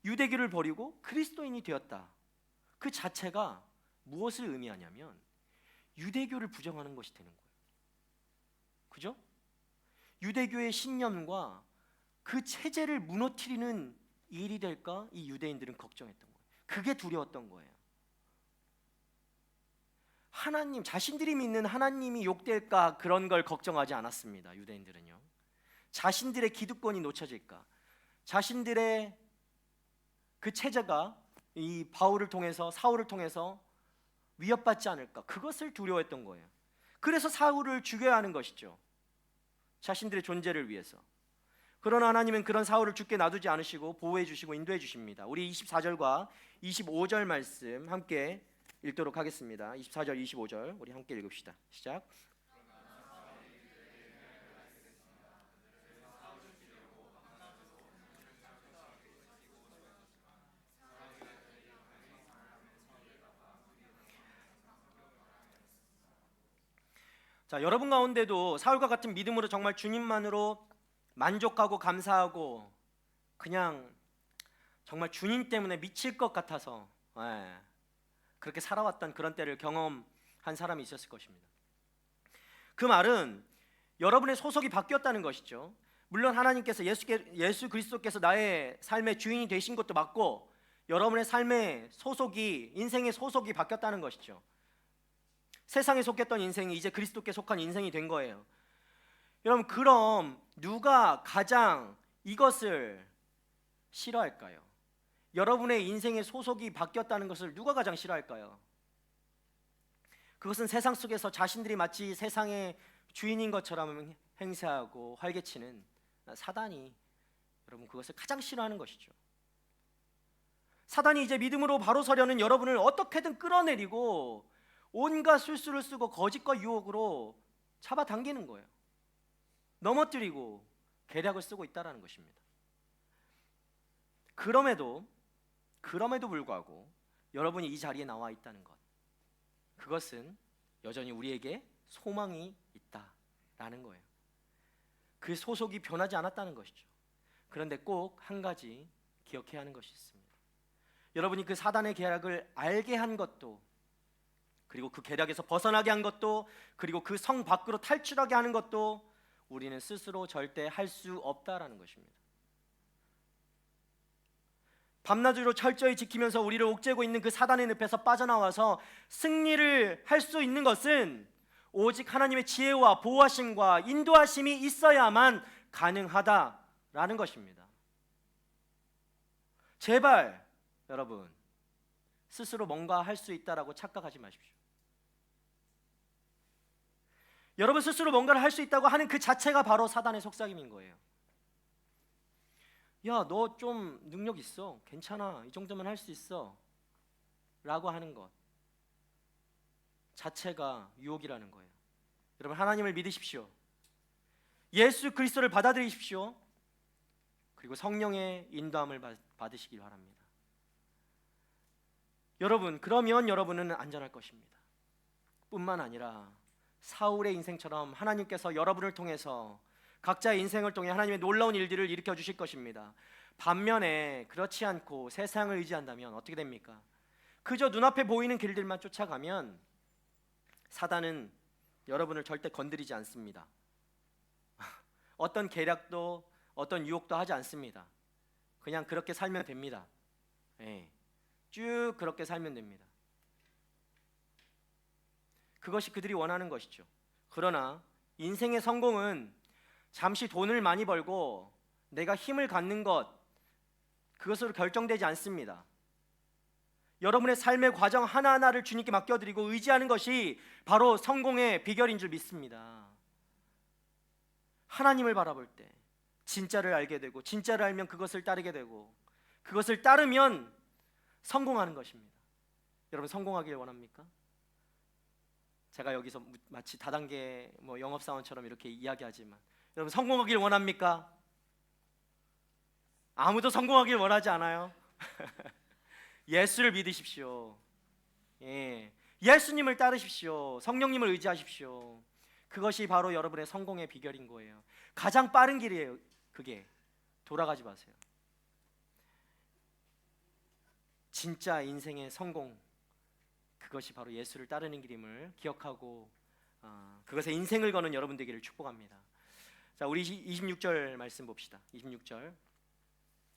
유대교를 버리고 그리스도인이 되었다. 그 자체가 무엇을 의미하냐면 유대교를 부정하는 것이 되는 거예요. 그죠? 유대교의 신념과 그 체제를 무너뜨리는 일이 될까 이 유대인들은 걱정했던 거예요. 그게 두려웠던 거예요. 하나님, 자신들이 믿는 하나님이 욕될까 그런 걸 걱정하지 않았습니다. 유대인들은요. 자신들의 기득권이 놓쳐질까, 자신들의 그 체제가 이 바울을 통해서, 사울을 통해서 위협받지 않을까, 그것을 두려워했던 거예요. 그래서 사울을 죽여야 하는 것이죠. 자신들의 존재를 위해서. 그러나 하나님은 그런 사울을 죽게 놔두지 않으시고 보호해 주시고 인도해 주십니다. 우리 24절과 25절 말씀 함께 읽도록 하겠습니다. 24절 25절 우리 함께 읽읍시다. 시작. 자, 여러분 가운데도 사울과 같은 믿음으로 정말 주님만으로 만족하고 감사하고 그냥 정말 주님 때문에 미칠 것 같아서 그렇게 살아왔던 그런 때를 경험한 사람이 있었을 것입니다. 그 말은 여러분의 소속이 바뀌었다는 것이죠. 물론 하나님께서 예수 그리스도께서 나의 삶의 주인이 되신 것도 맞고 여러분의 삶의 소속이, 인생의 소속이 바뀌었다는 것이죠. 세상에 속했던 인생이 이제 그리스도께 속한 인생이 된 거예요. 여러분, 그럼 누가 가장 이것을 싫어할까요? 여러분의 인생의 소속이 바뀌었다는 것을 누가 가장 싫어할까요? 그것은 세상 속에서 자신들이 마치 세상의 주인인 것처럼 행세하고 활개치는 사단이 여러분 그것을 가장 싫어하는 것이죠. 사단이 이제 믿음으로 바로 서려는 여러분을 어떻게든 끌어내리고 온갖 술수를 쓰고 거짓과 유혹으로 잡아당기는 거예요. 넘어뜨리고 계략을 쓰고 있다는 것입니다. 그럼에도 불구하고 여러분이 이 자리에 나와 있다는 것, 그것은 여전히 우리에게 소망이 있다라는 거예요. 그 소속이 변하지 않았다는 것이죠. 그런데 꼭 한 가지 기억해야 하는 것이 있습니다. 여러분이 그 사단의 계략을 알게 한 것도, 그리고 그 계략에서 벗어나게 한 것도, 그리고 그 성 밖으로 탈출하게 하는 것도 우리는 스스로 절대 할 수 없다라는 것입니다. 밤낮으로 철저히 지키면서 우리를 옥죄고 있는 그 사단의 늪에서 빠져나와서 승리를 할 수 있는 것은 오직 하나님의 지혜와 보호하심과 인도하심이 있어야만 가능하다라는 것입니다. 제발 여러분 스스로 뭔가 할 수 있다라고 착각하지 마십시오. 여러분 스스로 뭔가를 할 수 있다고 하는 그 자체가 바로 사단의 속삭임인 거예요. 야, 너 좀 능력 있어, 괜찮아, 이 정도면 할 수 있어 라고 하는 것 자체가 유혹이라는 거예요. 여러분, 하나님을 믿으십시오. 예수 그리스도를 받아들이십시오. 그리고 성령의 인도함을 받으시길 바랍니다. 여러분, 그러면 여러분은 안전할 것입니다. 뿐만 아니라 사울의 인생처럼 하나님께서 여러분을 통해서 각자의 인생을 통해 하나님의 놀라운 일들을 일으켜 주실 것입니다. 반면에 그렇지 않고 세상을 의지한다면 어떻게 됩니까? 그저 눈앞에 보이는 길들만 쫓아가면 사단은 여러분을 절대 건드리지 않습니다. 어떤 계략도 어떤 유혹도 하지 않습니다. 그냥 그렇게 살면 됩니다. 예. 쭉 그렇게 살면 됩니다. 그것이 그들이 원하는 것이죠. 그러나 인생의 성공은 잠시 돈을 많이 벌고 내가 힘을 갖는 것, 그것으로 결정되지 않습니다. 여러분의 삶의 과정 하나하나를 주님께 맡겨드리고 의지하는 것이 바로 성공의 비결인 줄 믿습니다. 하나님을 바라볼 때 진짜를 알게 되고, 진짜를 알면 그것을 따르게 되고, 그것을 따르면 성공하는 것입니다. 여러분 성공하길 원합니까? 제가 여기서 마치 다단계 영업사원처럼 이렇게 이야기하지만, 여러분 성공하길 원합니까? 아무도 성공하길 원하지 않아요. 예수를 믿으십시오. 예. 예수님을 따르십시오. 성령님을 의지하십시오. 그것이 바로 여러분의 성공의 비결인 거예요. 가장 빠른 길이에요. 그게 돌아가지 마세요. 진짜 인생의 성공, 그것이 바로 예수를 따르는 길임을 기억하고 그것에 인생을 거는 여러분 되기를 축복합니다. 자, 우리 26절 말씀 봅시다. 26절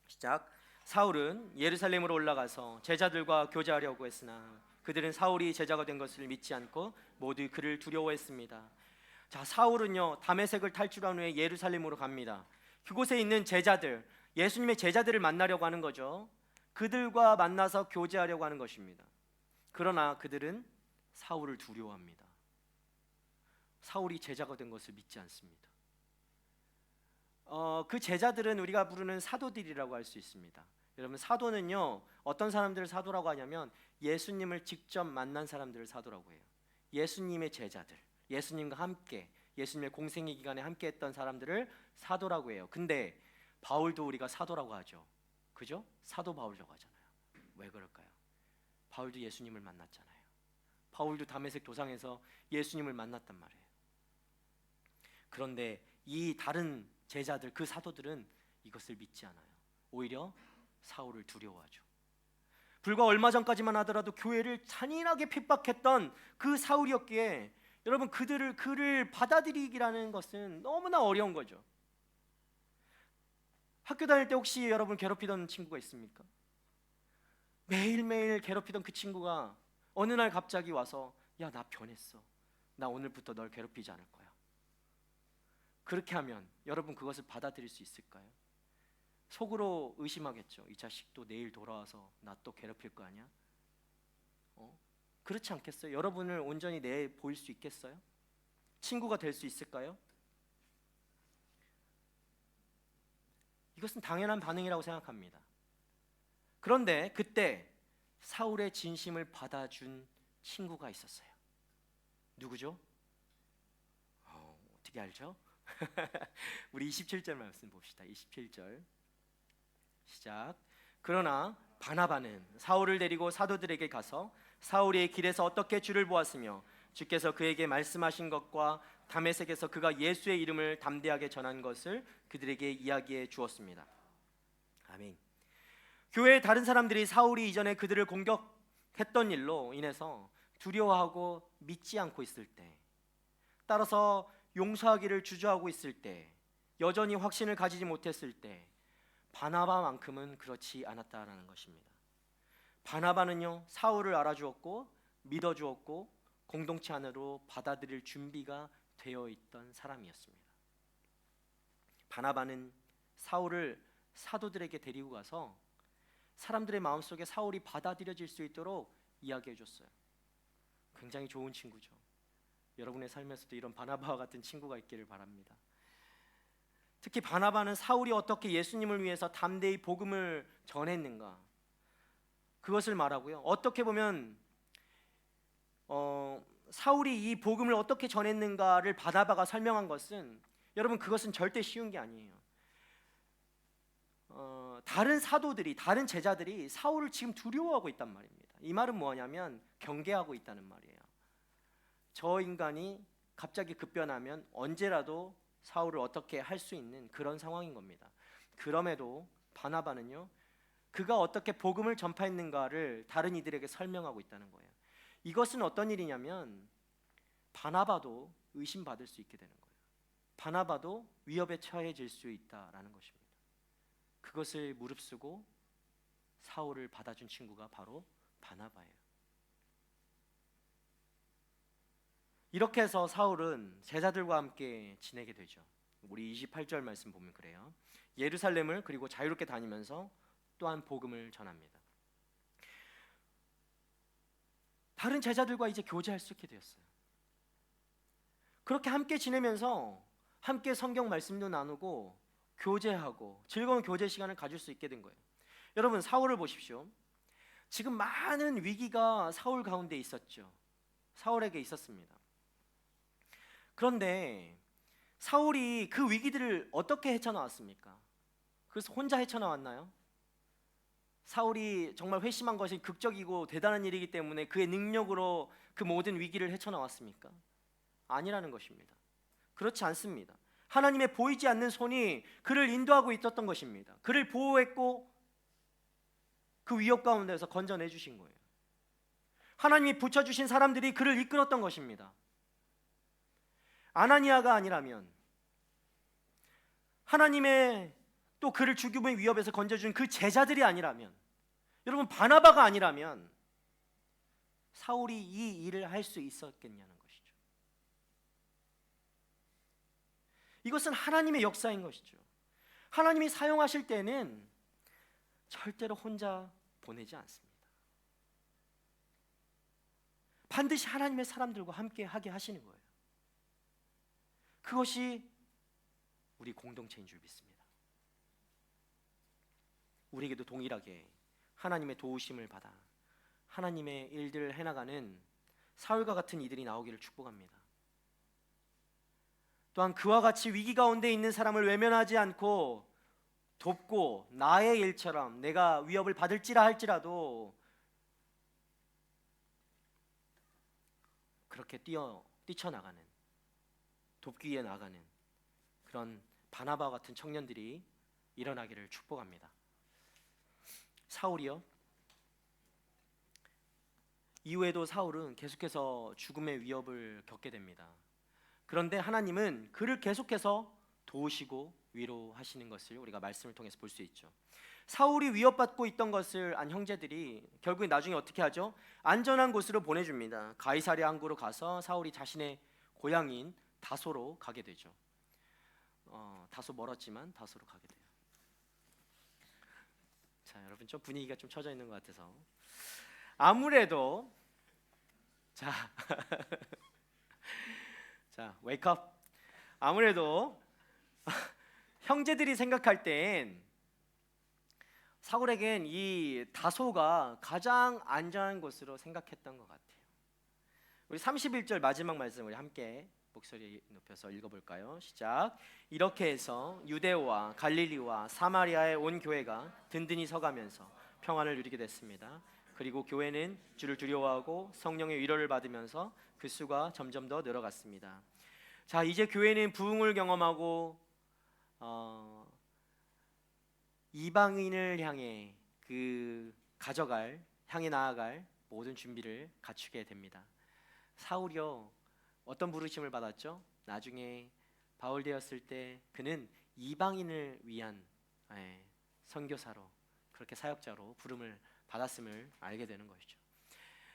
시작. 사울은 예루살렘으로 올라가서 제자들과 교제하려고 했으나 그들은 사울이 제자가 된 것을 믿지 않고 모두 그를 두려워했습니다. 자, 사울은요 다메섹을 탈출한 후에 예루살렘으로 갑니다. 그곳에 있는 제자들, 예수님의 제자들을 만나려고 하는 거죠. 그들과 만나서 교제하려고 하는 것입니다. 그러나 그들은 사울을 두려워합니다. 사울이 제자가 된 것을 믿지 않습니다. 그 제자들은 우리가 부르는 사도들이라고 할 수 있습니다. 여러분 사도는요 어떤 사람들을 사도라고 하냐면 예수님을 직접 만난 사람들을 사도라고 해요. 예수님의 제자들, 예수님과 함께 예수님의 공생의 기간에 함께 했던 사람들을 사도라고 해요. 근데 바울도 우리가 사도라고 하죠. 그죠? 사도 바울이라고 하잖아요. 왜 그럴까요? 바울도 예수님을 만났잖아요. 바울도 다메섹 도상에서 예수님을 만났단 말이에요. 그런데 이 다른 제자들, 그 사도들은 이것을 믿지 않아요. 오히려 사울을 두려워하죠. 불과 얼마 전까지만 하더라도 교회를 잔인하게 핍박했던 그 사울이었기에 여러분 그를 받아들이기라는 것은 너무나 어려운 거죠. 학교 다닐 때 혹시 여러분 괴롭히던 친구가 있습니까? 매일매일 괴롭히던 그 친구가 어느 날 갑자기 와서 야, 나 변했어. 나 오늘부터 널 괴롭히지 않을 거야. 그렇게 하면 여러분 그것을 받아들일 수 있을까요? 속으로 의심하겠죠. 이 자식도 내일 돌아와서 나 또 괴롭힐 거 아니야? 그렇지 않겠어요? 여러분을 온전히 보일 수 있겠어요? 친구가 될 수 있을까요? 이것은 당연한 반응이라고 생각합니다. 그런데 그때 사울의 진심을 받아준 친구가 있었어요. 누구죠? 어떻게 알죠? 우리 27절 말씀 봅시다. 27절 시작. 그러나 바나바는 사울을 데리고 사도들에게 가서 사울이 길에서 어떻게 주를 보았으며 주께서 그에게 말씀하신 것과 다메섹에서 그가 예수의 이름을 담대하게 전한 것을 그들에게 이야기해 주었습니다. 아멘. 교회의 다른 사람들이 사울이 이전에 그들을 공격했던 일로 인해서 두려워하고 믿지 않고 있을 때, 따라서 용서하기를 주저하고 있을 때, 여전히 확신을 가지지 못했을 때 바나바만큼은 그렇지 않았다라는 것입니다. 바나바는요 사울을 알아주었고 믿어주었고 공동체 안으로 받아들일 준비가 되어 있던 사람이었습니다. 바나바는 사울을 사도들에게 데리고 가서 사람들의 마음속에 사울이 받아들여질 수 있도록 이야기해 줬어요. 굉장히 좋은 친구죠. 여러분의 삶에서도 이런 바나바와 같은 친구가 있기를 바랍니다. 특히 바나바는 사울이 어떻게 예수님을 위해서 담대히 복음을 전했는가, 그것을 말하고요. 어떻게 보면 사울이 이 복음을 어떻게 전했는가를 바나바가 설명한 것은, 여러분 그것은 절대 쉬운 게 아니에요. 다른 사도들이, 다른 제자들이 사울을 지금 두려워하고 있단 말입니다. 이 말은 뭐냐면 경계하고 있다는 말이에요. 저 인간이 갑자기 급변하면 언제라도 사울을 어떻게 할 수 있는 그런 상황인 겁니다. 그럼에도 바나바는요, 그가 어떻게 복음을 전파했는가를 다른 이들에게 설명하고 있다는 거예요. 이것은 어떤 일이냐면 바나바도 의심받을 수 있게 되는 거예요. 바나바도 위협에 처해질 수 있다라는 것입니다. 그것을 무릅쓰고 사울을 받아준 친구가 바로 바나바예요. 이렇게 해서 사울은 제자들과 함께 지내게 되죠. 우리 28절 말씀 보면 그래요. 예루살렘을 그리고 자유롭게 다니면서 또한 복음을 전합니다. 다른 제자들과 이제 교제할 수 있게 되었어요. 그렇게 함께 지내면서 함께 성경 말씀도 나누고 교제하고 즐거운 교제 시간을 가질 수 있게 된 거예요. 여러분, 사울을 보십시오. 지금 많은 위기가 사울 가운데 있었죠. 사울에게 있었습니다. 그런데 사울이 그 위기들을 어떻게 헤쳐나왔습니까? 그래서 혼자 헤쳐나왔나요? 사울이 정말 회심한 것이 극적이고 대단한 일이기 때문에 그의 능력으로 그 모든 위기를 헤쳐나왔습니까? 아니라는 것입니다. 그렇지 않습니다. 하나님의 보이지 않는 손이 그를 인도하고 있었던 것입니다. 그를 보호했고 그 위협 가운데서 건져내 주신 거예요. 하나님이 붙여주신 사람들이 그를 이끌었던 것입니다. 아나니아가 아니라면, 하나님의 또 그를 죽임의 위협에서 건져준 그 제자들이 아니라면, 여러분 바나바가 아니라면 사울이 이 일을 할 수 있었겠냐는 것이죠. 이것은 하나님의 역사인 것이죠. 하나님이 사용하실 때는 절대로 혼자 보내지 않습니다. 반드시 하나님의 사람들과 함께 하게 하시는 거예요. 그것이 우리 공동체인 줄 믿습니다. 우리에게도 동일하게 하나님의 도우심을 받아 하나님의 일들을 해나가는 사울과 같은 이들이 나오기를 축복합니다. 또한 그와 같이 위기 가운데 있는 사람을 외면하지 않고 돕고 나의 일처럼 내가 위협을 받을지라 할지라도 그렇게 뛰쳐나가는, 돕기 위해 나가는 그런 바나바와 같은 청년들이 일어나기를 축복합니다. 사울이요, 이후에도 사울은 계속해서 죽음의 위협을 겪게 됩니다. 그런데 하나님은 그를 계속해서 도우시고 위로하시는 것을 우리가 말씀을 통해서 볼 수 있죠. 사울이 위협받고 있던 것을 안 형제들이 결국 나중에 어떻게 하죠? 안전한 곳으로 보내줍니다. 가이사랴 항구로 가서 사울이 자신의 고향인 다소로 가게 되죠. 다소 멀었지만 다소로 가게 돼요. 자, 여러분 좀 분위기가 좀 처져 있는 것 같아서 아무래도 자 웨이크업. 아무래도 형제들이 생각할 땐 사울에겐 이 다소가 가장 안전한 곳으로 생각했던 것 같아요. 우리 31절 마지막 말씀 우리 함께 목소리 높여서 읽어볼까요? 시작. 이렇게 해서 유대와 갈릴리와 사마리아에 온 교회가 든든히 서가면서 평안을 누리게 됐습니다. 그리고 교회는 주를 두려워하고 성령의 위로를 받으면서 그 수가 점점 더 늘어갔습니다. 자, 이제 교회는 부흥을 경험하고 이방인을 향해 향해 나아갈 모든 준비를 갖추게 됩니다. 사울이요, 어떤 부르심을 받았죠? 나중에 바울 되었을 때 그는 이방인을 위한 선교사로, 그렇게 사역자로 부름을 받았음을 알게 되는 것이죠.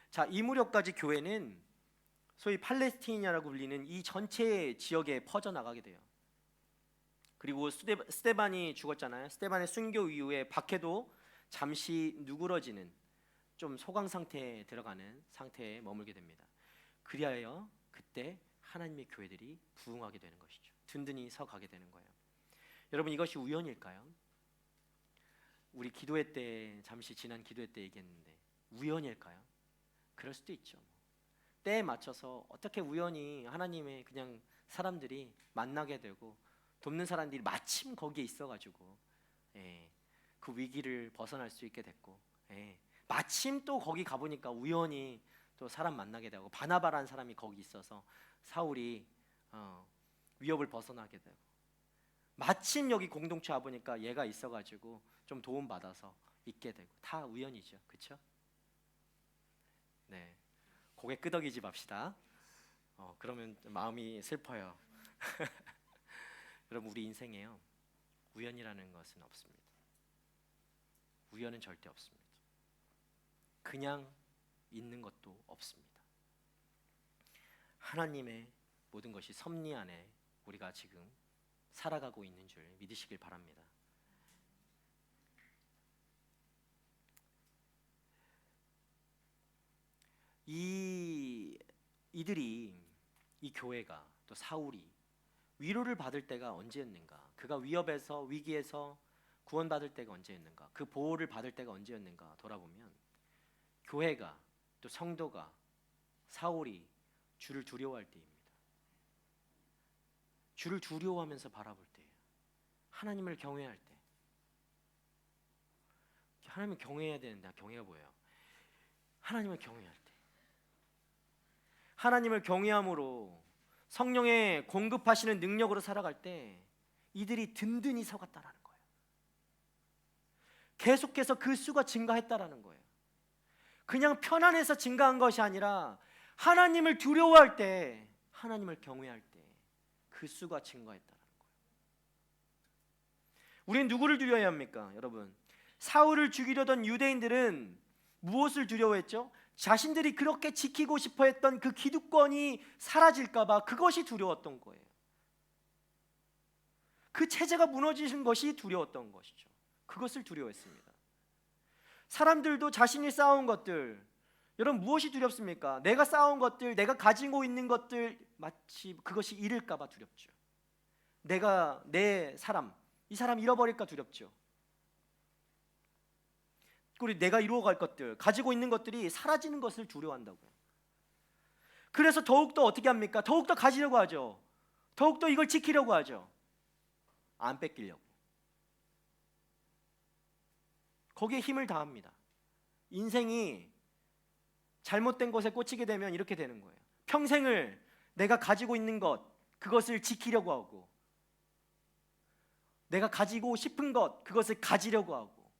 자, 이 무렵까지 교회는 소위 팔레스티나라고 불리는 이 전체 지역에 퍼져나가게 돼요. 그리고 스데반이 죽었잖아요. 스데반의 순교 이후에 박해도 잠시 누그러지는, 좀 소강 상태에 들어가는 상태에 머물게 됩니다. 그리하여 그때 하나님의 교회들이 부흥하게 되는 것이죠. 든든히 서가게 되는 거예요. 여러분, 이것이 우연일까요? 우리 기도회 때, 잠시 지난 기도회 때 얘기했는데 우연일까요? 그럴 수도 있죠. 때에 맞춰서 어떻게 우연히 하나님의 그냥 사람들이 만나게 되고 돕는 사람들이 마침 거기에 있어가지고 그 위기를 벗어날 수 있게 됐고, 마침 또 거기 가보니까 우연히 또 사람 만나게 되고, 바나바라는 사람이 거기 있어서 사울이 위협을 벗어나게 되고, 마침 여기 공동체 와 보니까 얘가 있어가지고 좀 도움 받아서 있게 되고, 다 우연이죠, 그렇죠? 네, 고개 끄덕이지 맙시다. 그러면 마음이 슬퍼요. 여러분, 우리 인생에요, 우연이라는 것은 없습니다. 우연은 절대 없습니다. 그냥 있는 것도 없습니다. 하나님의 모든 것이 섭리 안에 우리가 지금 살아가고 있는 줄 믿으시길 바랍니다. 이들이, 이 교회가, 또 사울이 위로를 받을 때가 언제였는가? 그가 위협에서, 위기에서 구원받을 때가 언제였는가? 그 보호를 받을 때가 언제였는가 돌아보면, 교회가, 또 성도가, 사울이 주를 두려워할 때입니다. 주를 두려워하면서 바라볼 때예요. 하나님을 경외할 때. 하나님을 경외해야 되는데, 경외가 뭐예요? 하나님을 경외할 때. 하나님을 경외함으로 성령의 공급하시는 능력으로 살아갈 때 이들이 든든히 서갔다라는 거예요. 계속해서 그 수가 증가했다라는 거예요. 그냥 편안해서 증가한 것이 아니라 하나님을 두려워할 때, 하나님을 경외할 때 그 수가 증가했다라는 거예요. 우리는 누구를 두려워해야 합니까, 여러분? 사울을 죽이려던 유대인들은 무엇을 두려워했죠? 자신들이 그렇게 지키고 싶어 했던 그 기득권이 사라질까 봐, 그것이 두려웠던 거예요. 그 체제가 무너지는 것이 두려웠던 것이죠. 그것을 두려워했습니다. 사람들도 자신이 쌓아온 것들, 여러분 무엇이 두렵습니까? 내가 쌓아온 것들, 내가 가지고 있는 것들, 마치 그것이 잃을까 봐 두렵죠. 내가, 내 사람, 이 사람 잃어버릴까 두렵죠. 그리고 내가 이루어갈 것들, 가지고 있는 것들이 사라지는 것을 두려워한다고요. 그래서 더욱더 어떻게 합니까? 더욱더 가지려고 하죠. 더욱더 이걸 지키려고 하죠. 안 뺏기려고. 거기에 힘을 다합니다. 인생이 잘못된 것에 꽂히게 되면 이렇게 되는 거예요. 평생을 내가 가지고 있는 것, 그것을 지키려고 하고, 내가 가지고 싶은 것, 그것을 가지려고 하고,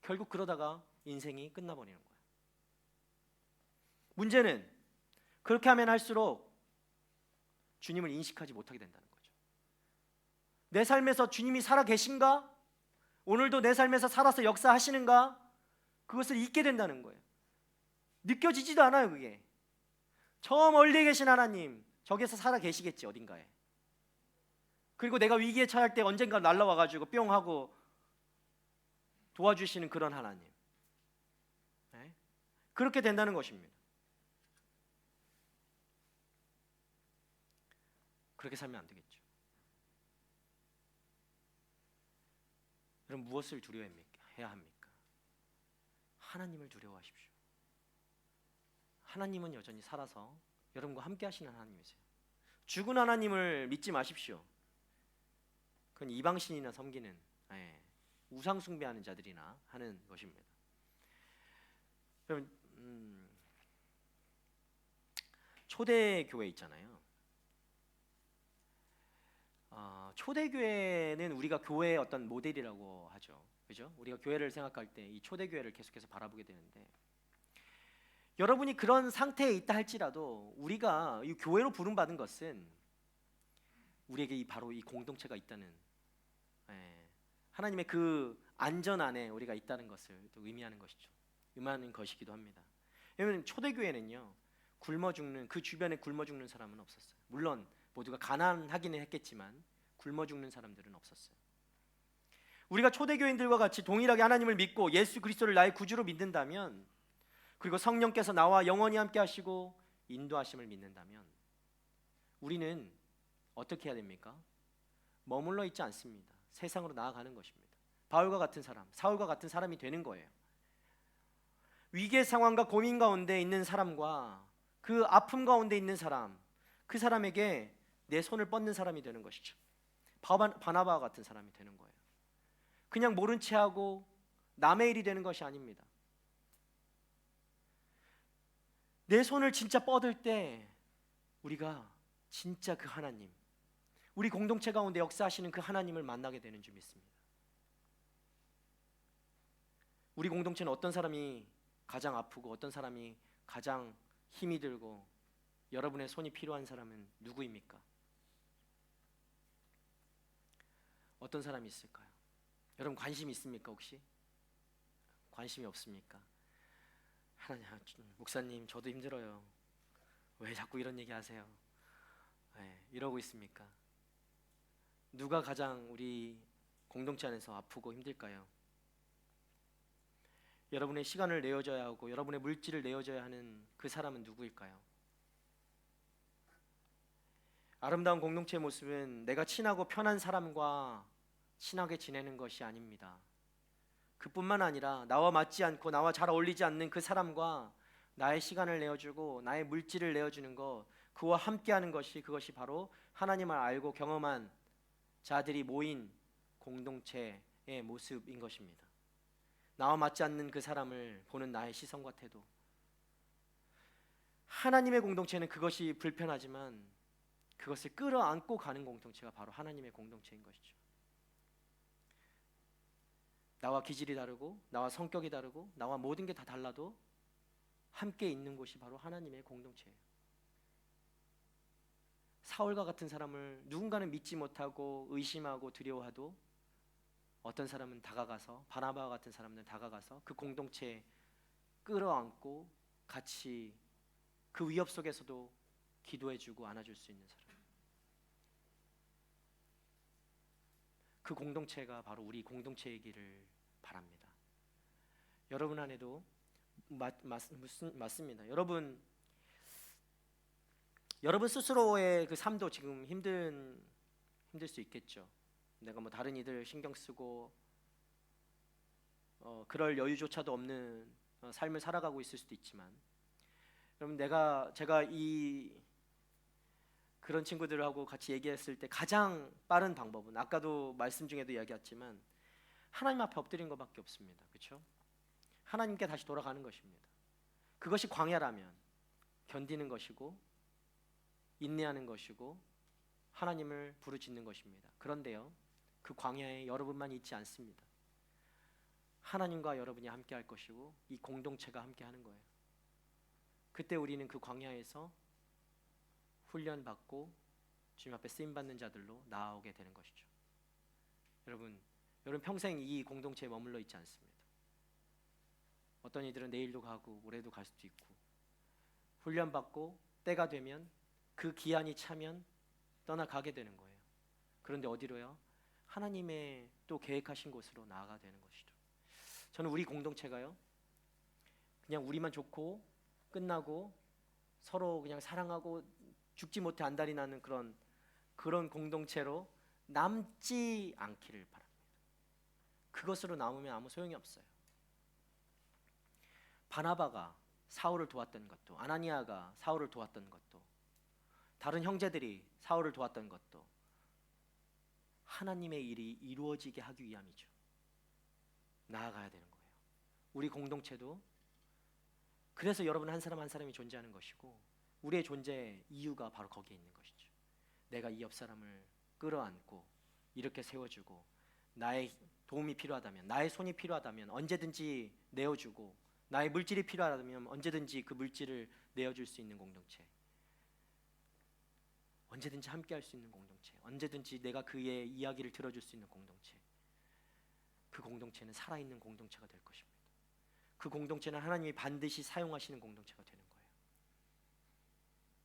결국 그러다가 인생이 끝나버리는 거예요. 문제는 그렇게 하면 할수록 주님을 인식하지 못하게 된다는 거죠. 내 삶에서 주님이 살아 계신가? 오늘도 내 삶에서 살아서 역사하시는가? 그것을 잊게 된다는 거예요. 느껴지지도 않아요, 그게. 저 멀리 계신 하나님, 저기서 살아 계시겠지, 어딘가에. 그리고 내가 위기에 처할 때 언젠가 날라와가지고 뿅 하고 도와주시는 그런 하나님. 네? 그렇게 된다는 것입니다. 그렇게 살면 안 되겠죠. 여러분, 무엇을 두려워해야 합니까? 하나님을 두려워하십시오. 하나님은 여전히 살아서 여러분과 함께 하시는 하나님이세요. 죽은 하나님을 믿지 마십시오. 그건 이방신이나 섬기는, 우상 숭배하는 자들이나 하는 것입니다. 여러분, 초대교회 있잖아요. 초대교회는 우리가 교회의 어떤 모델이라고 하죠. 그죠? 우리가 교회를 생각할 때 이 초대교회를 계속해서 바라보게 되는데, 여러분이 그런 상태에 있다 할지라도 우리가 이 교회로 부름받은 것은 우리에게 바로 이 공동체가 있다는, 하나님의 그 안전 안에 우리가 있다는 것을 또 의미하는 것이죠. 의미하는 것이기도 합니다. 왜냐하면 초대교회는요, 굶어 죽는, 그 주변에 굶어 죽는 사람은 없었어요. 물론 모두가 가난하기는 했겠지만 굶어 죽는 사람들은 없었어요. 우리가 초대교인들과 같이 동일하게 하나님을 믿고 예수 그리스도를 나의 구주로 믿는다면, 그리고 성령께서 나와 영원히 함께 하시고 인도하심을 믿는다면, 우리는 어떻게 해야 됩니까? 머물러 있지 않습니다. 세상으로 나아가는 것입니다. 바울과 같은 사람, 사울과 같은 사람이 되는 거예요. 위기의 상황과 고민 가운데 있는 사람과 그 아픔 가운데 있는 사람, 그 사람에게 내 손을 뻗는 사람이 되는 것이죠. 바나바와 같은 사람이 되는 거예요. 그냥 모른 채 하고 남의 일이 되는 것이 아닙니다. 내 손을 진짜 뻗을 때 우리가 진짜 그 하나님, 우리 공동체 가운데 역사하시는 그 하나님을 만나게 되는 줄 믿습니다. 우리 공동체는 어떤 사람이 가장 아프고 어떤 사람이 가장 힘이 들고 여러분의 손이 필요한 사람은 누구입니까? 어떤 사람이 있을까요? 여러분 관심 있습니까 혹시? 관심이 없습니까? 하나님, 목사님 저도 힘들어요. 왜 자꾸 이런 얘기 하세요? 네, 이러고 있습니까? 누가 가장 우리 공동체 안에서 아프고 힘들까요? 여러분의 시간을 내어줘야 하고 여러분의 물질을 내어줘야 하는 그 사람은 누구일까요? 아름다운 공동체의 모습은 내가 친하고 편한 사람과 친하게 지내는 것이 아닙니다. 그뿐만 아니라 나와 맞지 않고 나와 잘 어울리지 않는 그 사람과 나의 시간을 내어주고 나의 물질을 내어주는 것, 그와 함께하는 것이, 그것이 바로 하나님을 알고 경험한 자들이 모인 공동체의 모습인 것입니다. 나와 맞지 않는 그 사람을 보는 나의 시선과 태도. 하나님의 공동체는 그것이 불편하지만 그것을 끌어안고 가는 공동체가 바로 하나님의 공동체인 것이죠. 나와 기질이 다르고 나와 성격이 다르고 나와 모든 게 다 달라도 함께 있는 곳이 바로 하나님의 공동체예요. 사울과 같은 사람을 누군가는 믿지 못하고 의심하고 두려워하도 어떤 사람은 다가가서, 바나바와 같은 사람들은 다가가서 그 공동체에 끌어안고 같이 그 위협 속에서도 기도해주고 안아줄 수 있는 사람. 그 공동체가 바로 우리 공동체이기를 바랍니다. 여러분 안에도 맞습니다. 여러분 스스로의 그 삶도 지금 힘들 수 있겠죠. 내가 뭐 다른 이들 신경 쓰고 그럴 여유조차도 없는 삶을 살아가고 있을 수도 있지만, 여러분 제가 그런 친구들하고 같이 얘기했을 때 가장 빠른 방법은, 아까도 말씀 중에도 이야기했지만, 하나님 앞에 엎드린 것밖에 없습니다. 그렇죠? 하나님께 다시 돌아가는 것입니다. 그것이 광야라면 견디는 것이고 인내하는 것이고 하나님을 부르짖는 것입니다. 그런데요, 그 광야에 여러분만 있지 않습니다. 하나님과 여러분이 함께 할 것이고 이 공동체가 함께 하는 거예요. 그때 우리는 그 광야에서 훈련받고 주님 앞에 쓰임받는 자들로 나아오게 되는 것이죠. 여러분 평생 이 공동체에 머물러 있지 않습니다. 어떤 이들은 내일도 가고 모레도 갈 수도 있고, 훈련받고 때가 되면 그 기한이 차면 떠나가게 되는 거예요. 그런데 어디로요? 하나님의 또 계획하신 곳으로 나아가게 되는 것이죠. 저는 우리 공동체가요, 그냥 우리만 좋고 끝나고 서로 그냥 사랑하고 죽지 못해 안달이 나는 그런 공동체로 남지 않기를 바랍니다. 그것으로 남으면 아무 소용이 없어요. 바나바가 사울을 도왔던 것도, 아나니아가 사울을 도왔던 것도, 다른 형제들이 사울을 도왔던 것도 하나님의 일이 이루어지게 하기 위함이죠. 나아가야 되는 거예요. 우리 공동체도 그래서 여러분 한 사람 한 사람이 존재하는 것이고, 우리의 존재의 이유가 바로 거기에 있는 것이죠. 내가 이 옆 사람을 끌어안고 이렇게 세워주고, 나의 도움이 필요하다면, 나의 손이 필요하다면 언제든지 내어주고, 나의 물질이 필요하다면 언제든지 그 물질을 내어줄 수 있는 공동체, 언제든지 함께 할 수 있는 공동체, 언제든지 내가 그의 이야기를 들어줄 수 있는 공동체, 그 공동체는 살아있는 공동체가 될 것입니다. 그 공동체는 하나님이 반드시 사용하시는 공동체가 되는 거예요.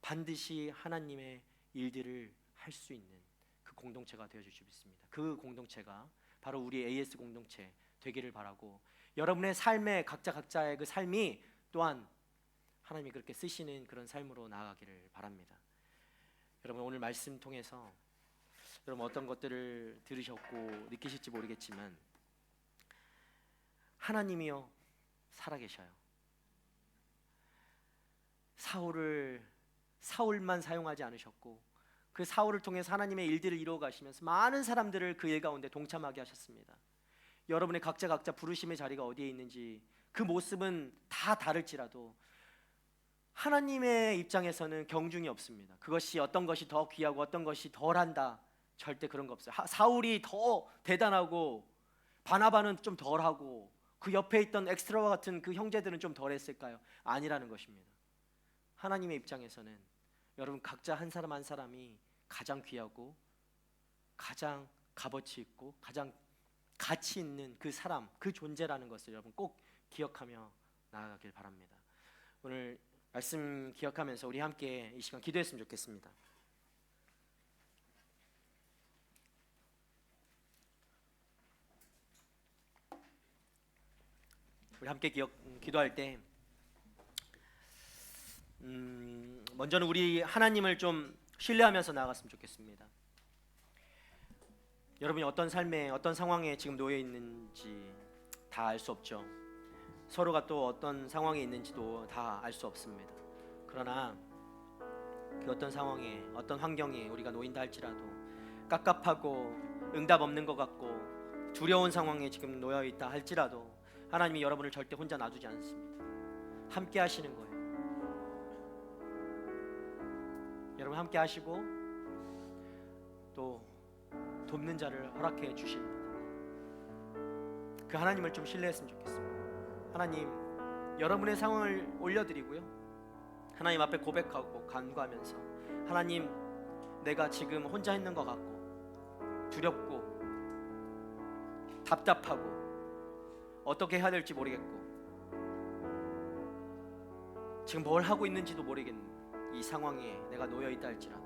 반드시 하나님의 일들을 할 수 있는 그 공동체가 되어줄 수 있습니다. 그 공동체가 바로 우리 AS 공동체 되기를 바라고, 여러분의 삶의 각자의 그 삶이 또한 하나님이 그렇게 쓰시는 그런 삶으로 나아가기를 바랍니다. 여러분 오늘 말씀 통해서 여러분 어떤 것들을 들으셨고 느끼실지 모르겠지만, 하나님이요 살아계셔요. 사울만 사용하지 않으셨고, 그 사울을 통해서 하나님의 일들을 이루어 가시면서 많은 사람들을 그 일 가운데 동참하게 하셨습니다. 여러분의 각자 부르심의 자리가 어디에 있는지 그 모습은 다 다를지라도 하나님의 입장에서는 경중이 없습니다. 그것이 어떤 것이 더 귀하고 어떤 것이 덜한다, 절대 그런 거 없어요. 사울이 더 대단하고 바나바는 좀 덜하고 그 옆에 있던 엑스트라와 같은 그 형제들은 좀 덜했을까요? 아니라는 것입니다. 하나님의 입장에서는 여러분 각자 한 사람 한 사람이 가장 귀하고 가장 값어치 있고 가장 가치 있는 그 사람, 그 존재라는 것을 여러분 꼭 기억하며 나아가길 바랍니다. 오늘 말씀 기억하면서 우리 함께 이 시간 기도했으면 좋겠습니다. 우리 함께 기도할 때 먼저는 우리 하나님을 좀 신뢰하면서 나아갔으면 좋겠습니다. 여러분이 어떤 삶에 어떤 상황에 지금 놓여 있는지 다 알 수 없죠. 서로가 또 어떤 상황에 있는지도 다 알 수 없습니다. 그러나 그 어떤 상황에 어떤 환경에 우리가 놓인다 할지라도 깝깝하고 응답 없는 것 같고 두려운 상황에 지금 놓여 있다 할지라도 하나님이 여러분을 절대 혼자 놔두지 않습니다. 함께 하시는 거예요. 여러분 함께 하시고 또 돕는 자를 허락해 주십니다. 그 하나님을 좀 신뢰했으면 좋겠습니다. 하나님, 여러분의 상황을 올려드리고요, 하나님 앞에 고백하고 간구하면서 하나님, 내가 지금 혼자 있는 것 같고 두렵고 답답하고 어떻게 해야 될지 모르겠고 지금 뭘 하고 있는지도 모르겠는 이 상황에 내가 놓여 있다 할지라도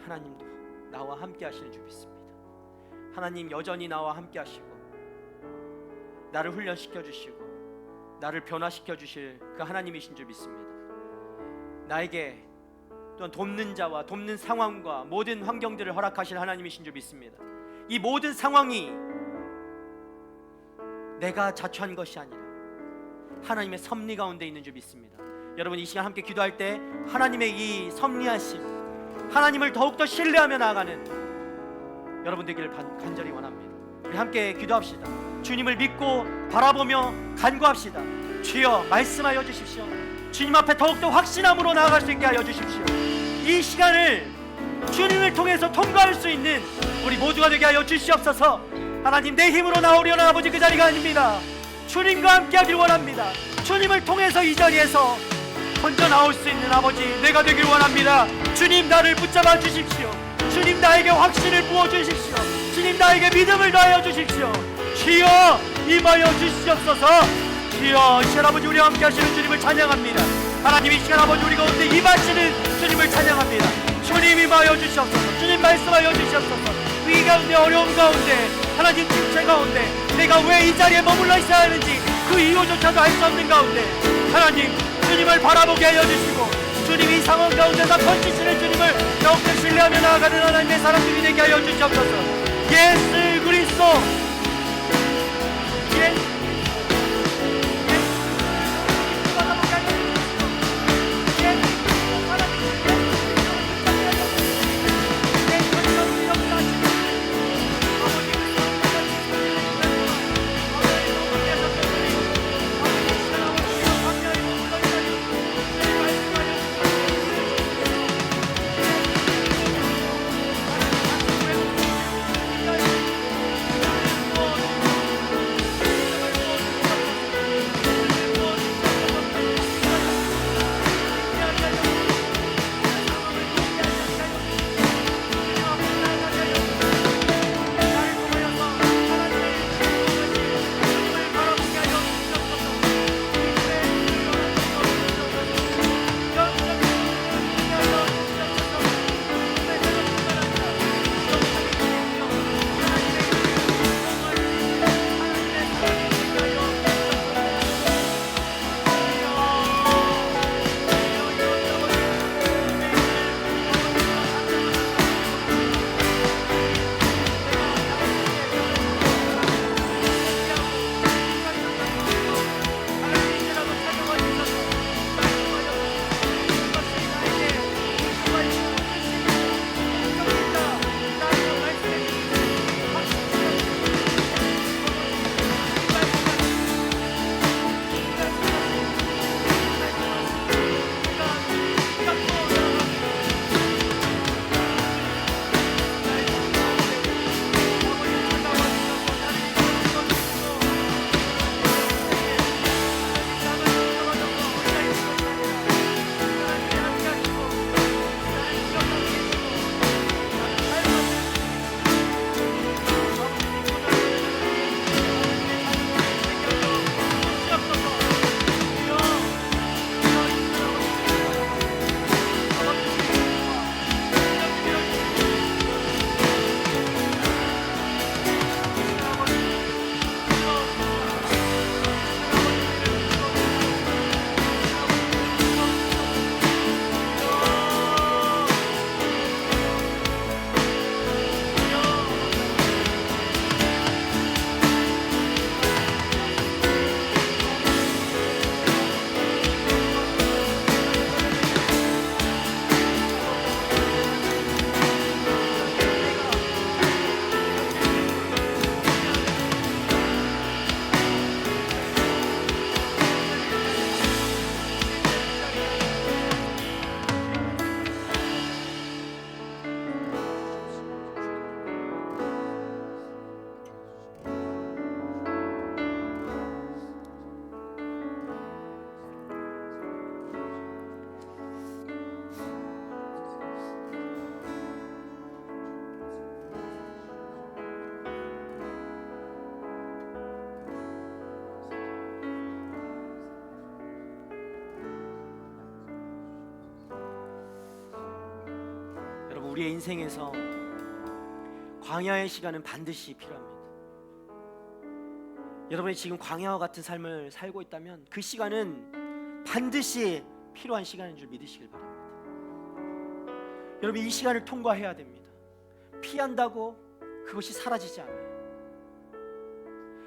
하나님도 나와 함께 하시는 줄 믿습니다. 하나님 여전히 나와 함께 하시고 나를 훈련시켜 주시고 나를 변화시켜 주실 그 하나님이신 줄 믿습니다. 나에게 또한 돕는 자와 돕는 상황과 모든 환경들을 허락하실 하나님이신 줄 믿습니다. 이 모든 상황이 내가 자초한 것이 아니라 하나님의 섭리 가운데 있는 줄 믿습니다. 여러분 이 시간 함께 기도할 때 하나님의 이 섭리하심, 하나님을 더욱더 신뢰하며 나아가는 여러분 되기를 간절히 원합니다. 우리 함께 기도합시다. 주님을 믿고 바라보며 간구합시다. 주여 말씀하여 주십시오. 주님 앞에 더욱더 확신함으로 나아갈 수 있게 하여 주십시오. 이 시간을 주님을 통해서 통과할 수 있는 우리 모두가 되게 하여 주시옵소서. 하나님, 내 힘으로 나오려는 아버지 그 자리가 아닙니다. 주님과 함께 하길 원합니다. 주님을 통해서 이 자리에서 혼자 나올 수 있는 아버지 내가 되길 원합니다. 주님, 나를 붙잡아 주십시오. 주님, 나에게 확신을 부어 주십시오. 주님, 나에게 믿음을 더하여 주십시오. 주여 임하여 주시옵소서. 주여, 이 시간 아버지 우리와 함께 하시는 주님을 찬양합니다. 하나님, 이 시간 아버지 우리 가운데 임하시는 주님을 찬양합니다. 주님 임하여 주시옵소서. 주님 말씀하여 주시옵소서. 위기 가운데 어려움 가운데 하나님 침체 가운데 내가 왜 이 자리에 머물러 있어야 하는지 그 이유조차도 알 수 없는 가운데 하나님, 주님을 바라보게 하여 주시고 주님 이 상황 가운데서 건지시는 주님을 더욱더 신뢰하며 나아가는 하나님의 사람들이 되게 하여 주시옵소서. 예수 그리스도 여러분, 우리의 인생에서 광야의 시간은 반드시 필요합니다. 여러분이 지금 광야와 같은 삶을 살고 있다면 그 시간은 반드시 필요한 시간인 줄 믿으시길 바랍니다. 여러분, 이 시간을 통과해야 됩니다. 피한다고 그것이 사라지지 않아요.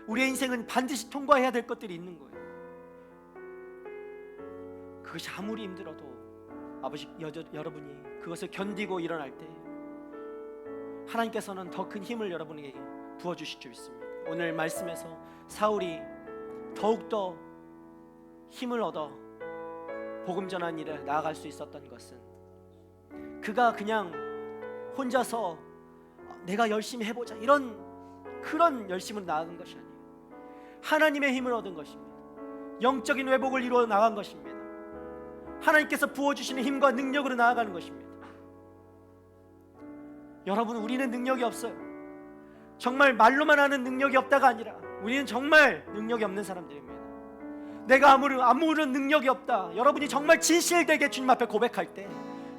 우리의 인생은 반드시 통과해야 될 것들이 있는 거예요. 그것이 아무리 힘들어도 아버지, 여러분이 그것을 견디고 일어날 때 하나님께서는 더 큰 힘을 여러분에게 부어주실 줄 믿습니다. 오늘 말씀에서 사울이 더욱더 힘을 얻어 복음 전한 일에 나아갈 수 있었던 것은 그가 그냥 혼자서 내가 열심히 해보자 그런 열심으로 나아간 것이 아니에요. 하나님의 힘을 얻은 것입니다. 영적인 회복을 이루어 나간 것입니다. 하나님께서 부어주시는 힘과 능력으로 나아가는 것입니다. 여러분, 우리는 능력이 없어요. 정말 말로만 하는 능력이 없다가 아니라 우리는 정말 능력이 없는 사람들입니다. 내가 아무런 능력이 없다, 여러분이 정말 진실되게 주님 앞에 고백할 때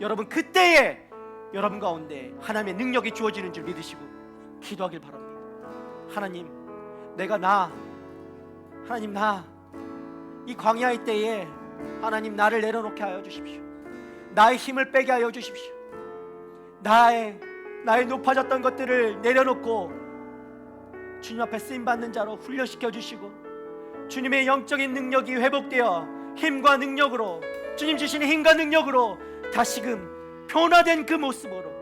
여러분, 그때에 여러분 가운데 하나님의 능력이 주어지는 줄 믿으시고 기도하길 바랍니다. 하나님, 하나님 이 광야의 때에 하나님 나를 내려놓게 하여 주십시오. 나의 힘을 빼게 하여 주십시오. 나의 높아졌던 것들을 내려놓고 주님 앞에 쓰임받는 자로 훈련시켜 주시고 주님의 영적인 능력이 회복되어 힘과 능력으로, 주님 주시는 힘과 능력으로 다시금 변화된 그 모습으로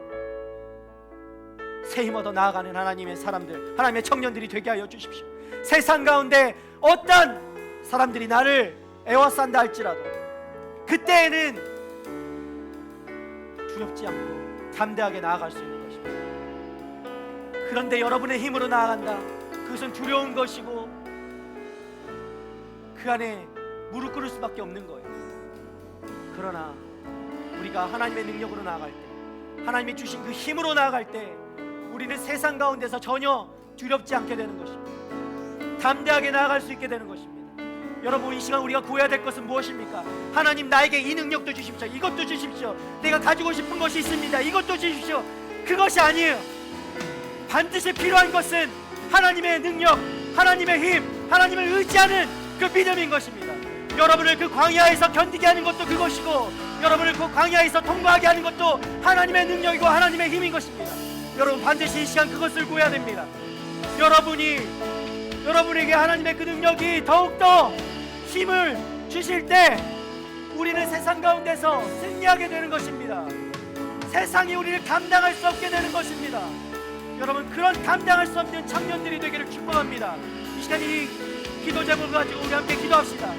새 힘 얻어 나아가는 하나님의 사람들, 하나님의 청년들이 되게 하여 주십시오. 세상 가운데 어떤 사람들이 나를 애워싼다 할지라도 그때에는 두렵지 않고 담대하게 나아갈 수 있는 것입니다. 그런데 여러분의 힘으로 나아간다, 그것은 두려운 것이고 그 안에 무릎 꿇을 수밖에 없는 거예요. 그러나 우리가 하나님의 능력으로 나아갈 때, 하나님이 주신 그 힘으로 나아갈 때 우리는 세상 가운데서 전혀 두렵지 않게 되는 것입니다. 담대하게 나아갈 수 있게 되는 것입니다. 여러분, 이 시간 우리가 구해야 될 것은 무엇입니까? 하나님, 나에게 이 능력도 주십시오. 이것도 주십시오. 내가 가지고 싶은 것이 있습니다. 이것도 주십시오. 그것이 아니에요. 반드시 필요한 것은 하나님의 능력, 하나님의 힘, 하나님을 의지하는 그 믿음인 것입니다. 여러분을 그 광야에서 견디게 하는 것도 그것이고 여러분을 그 광야에서 통과하게 하는 것도 하나님의 능력이고 하나님의 힘인 것입니다. 여러분, 반드시 이 시간 그것을 구해야 됩니다. 여러분에게 하나님의 그 능력이 더욱더 힘을 주실 때 우리는 세상 가운데서 승리하게 되는 것입니다. 세상이 우리를 감당할 수 없게 되는 것입니다. 여러분, 그런 감당할 수 없는 청년들이 되기를 축복합니다. 이 시간 이 기도 제목을 가지고 우리 함께 기도합시다.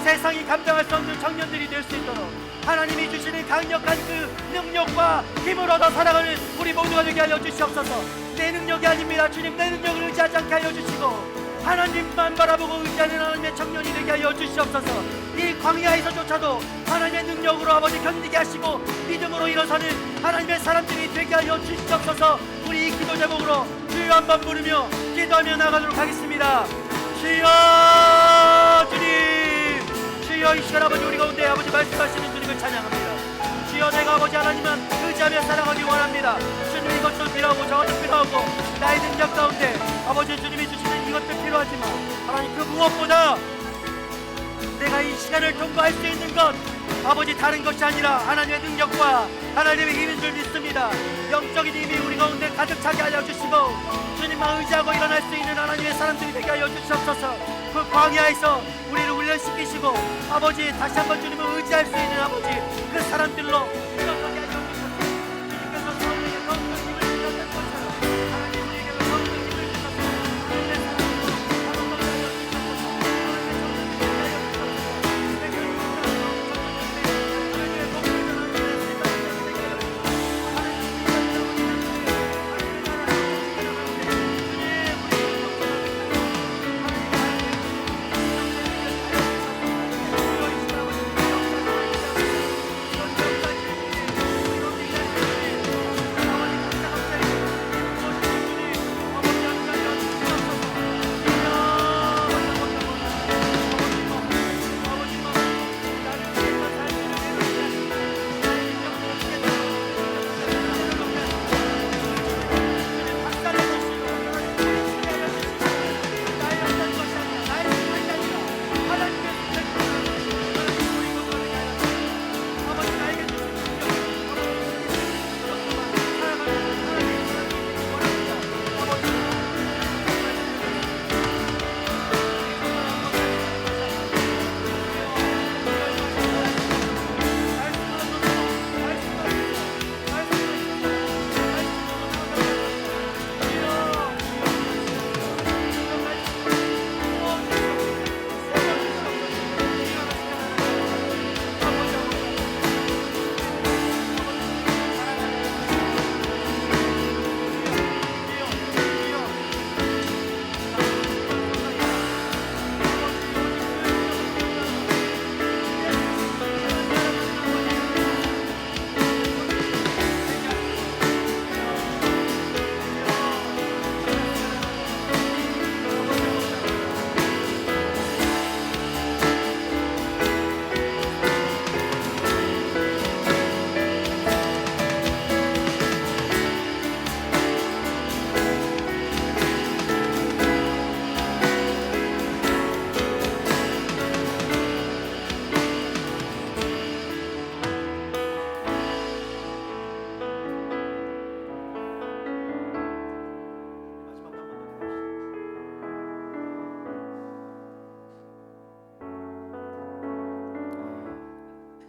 세상이 감당할 수 없는 청년들이 될 수 있도록 하나님이 주시는 강력한 그 능력과 힘을 얻어 살아가는 우리 모두가 되게 하여 주시옵소서. 내 능력이 아닙니다. 주님, 내 능력을 의지하지 않게 하여 주시고 하나님만 바라보고 의지하는 하나님의 청년이 되게 하여 주시옵소서. 이 광야에서조차도 하나님의 능력으로 아버지 견디게 하시고 믿음으로 일어서는 하나님의 사람들이 되게 하여 주시옵소서. 우리 이 기도 제목으로 주여 한번 부르며 기도하며 나가도록 하겠습니다. 주여, 주님, 주여, 이 시간 아버지 우리 가운데 아버지 말씀하시는 주님을 찬양합니다. 주여, 내가 아버지 하나님만 의지하며 살아가기 원합니다. 주님, 이것도 필요하고 저것도 필요하고 나의 능력 가운데 아버지 주님이 주시는 이것도 필요하지만 하나님, 그 무엇보다 내가 이 시간을 통과할 수 있는 것 아버지 다른 것이 아니라 하나님의 능력과 하나님의 힘인 줄 믿습니다. 영적인 힘이 우리 가운데 가득 차게 하여 주시고 주님만 의지하고 일어날 수 있는 하나님의 사람들이 되게 하여 주시옵소서. 그 광야에서 우리를 훈련시키시고 아버지 다시 한번 주님을 의지할 수 있는 아버지 그 사람들로 일어서게 하여 주시옵소서. 주님께서 사울에게 더욱더 힘을 주셨던 것처럼 하나님 우리에게 더욱더 힘을 주셔서 우리의 사람들로 하여 주시옵소서.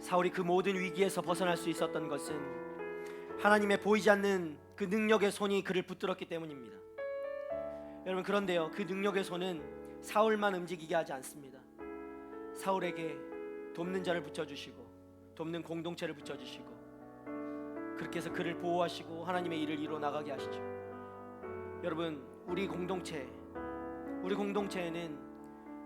사울이 그 모든 위기에서 벗어날 수 있었던 것은 하나님의 보이지 않는 그 능력의 손이 그를 붙들었기 때문입니다. 여러분, 그런데요, 그 능력의 손은 사울만 움직이게 하지 않습니다. 사울에게 돕는 자를 붙여주시고 돕는 공동체를 붙여주시고 그렇게 해서 그를 보호하시고 하나님의 일을 이루어 나가게 하시죠. 여러분, 우리 공동체에는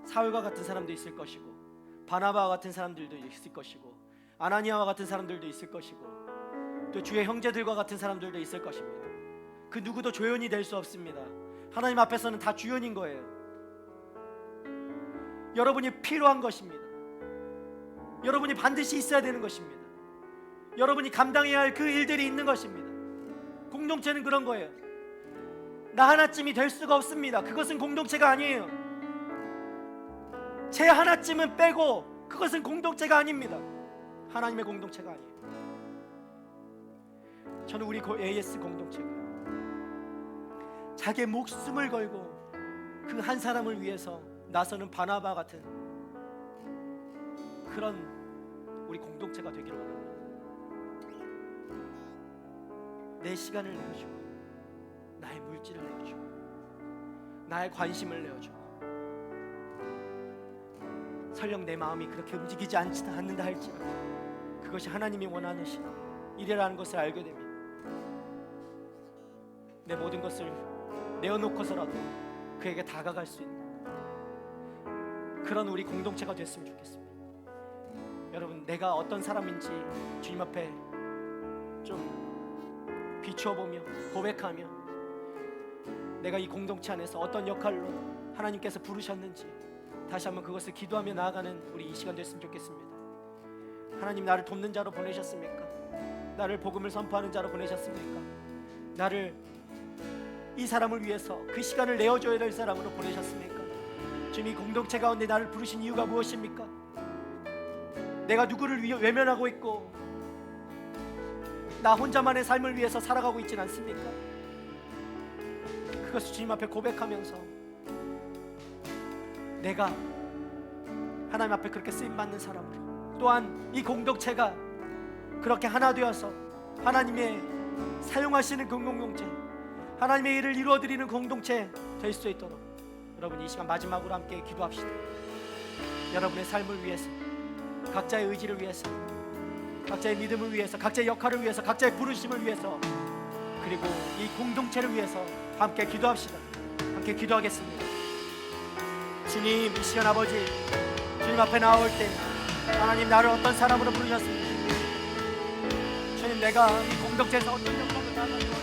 사울과 같은 사람도 있을 것이고 바나바와 같은 사람들도 있을 것이고 아나니아와 같은 사람들도 있을 것이고 또 주의 형제들과 같은 사람들도 있을 것입니다. 그 누구도 조연이 될 수 없습니다. 하나님 앞에서는 다 주연인 거예요. 여러분이 필요한 것입니다. 여러분이 반드시 있어야 되는 것입니다. 여러분이 감당해야 할 그 일들이 있는 것입니다. 공동체는 그런 거예요. 나 하나쯤이 될 수가 없습니다. 그것은 공동체가 아니에요. 제 하나쯤은 빼고 그것은 공동체가 아닙니다. 하나님의 공동체가 아니에요. 저는 우리 AS 공동체가 자기의 목숨을 걸고 그 한 사람을 위해서 나서는 바나바 같은 그런 우리 공동체가 되기를 원합니다. 내 시간을 내어주고 나의 물질을 내어주고 나의 관심을 내어주고 설령 내 마음이 그렇게 움직이지 않는다 할지라도 그것이 하나님이 원하는 일이라는 것을 알게 됩니다. 내 모든 것을 내어놓고서라도 그에게 다가갈 수 있는 그런 우리 공동체가 됐으면 좋겠습니다. 여러분, 내가 어떤 사람인지 주님 앞에 좀 비추어보며 고백하며 내가 이 공동체 안에서 어떤 역할로 하나님께서 부르셨는지 다시 한번 그것을 기도하며 나아가는 우리 이 시간 됐으면 좋겠습니다. 하나님, 나를 돕는 자로 보내셨습니까? 나를 복음을 선포하는 자로 보내셨습니까? 나를 이 사람을 위해서 그 시간을 내어줘야 될 사람으로 보내셨습니까? 주님, 이 공동체 가운데 나를 부르신 이유가 무엇입니까? 내가 누구를 외면하고 있고 나 혼자만의 삶을 위해서 살아가고 있진 않습니까? 그것을 주님 앞에 고백하면서 내가 하나님 앞에 그렇게 쓰임받는 사람으로 또한 이 공동체가 그렇게 하나 되어서 하나님의 사용하시는 공동체, 하나님의 일을 이루어드리는 공동체 될 수 있도록 여러분, 이 시간 마지막으로 함께 기도합시다. 여러분의 삶을 위해서, 각자의 의지를 위해서, 각자의 믿음을 위해서, 각자의 역할을 위해서, 각자의 부르심을 위해서, 그리고 이 공동체를 위해서 함께 기도합시다. 함께 기도하겠습니다. 주님, 이 시간 아버지 주님 앞에 나올 때 하나님, 나를 어떤 사람으로 부르셨습니까? 주님, 내가 이 공동체에서 어떤 역할을 나가고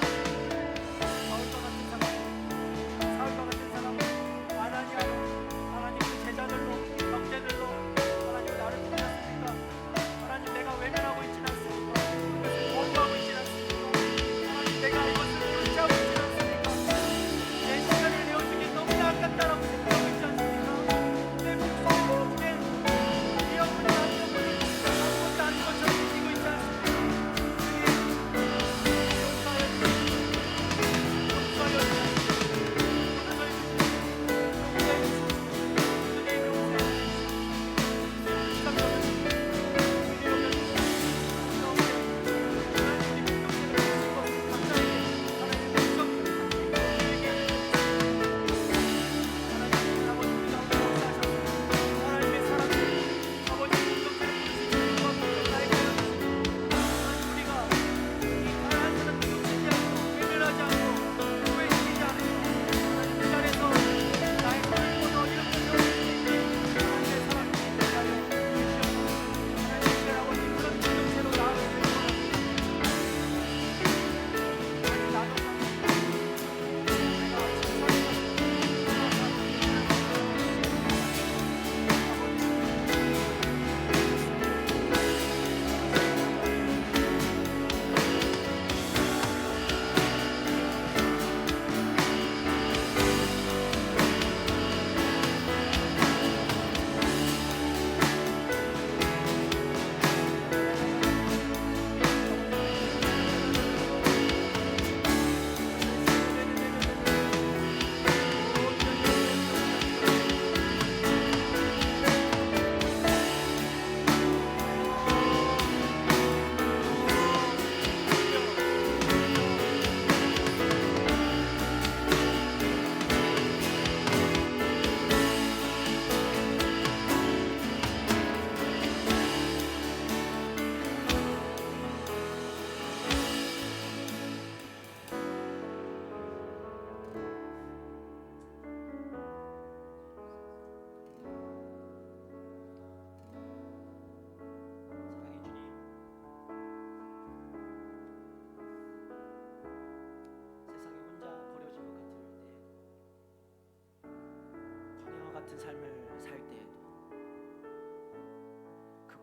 사울과 같은 사람, 아나니아, 하나님 그 제자들로, 형제들로 하나님 나를 부르셨습니까? 하나님, 내가 외면하고 있지는 않습니까? 그것을 거부하고 있지는 않습니까? 하나님, 내가 이것을 무시하고 있지는 않습니까? 내 시간을 내어주기 너무나 아깝다라고 생각하고 있지 않습니까? 내 목숨을 주게 이 영혼의 한 영혼을 아무것도 아닌 것처럼 느끼고 있지 않습니까? 주님, 용서하여 주시고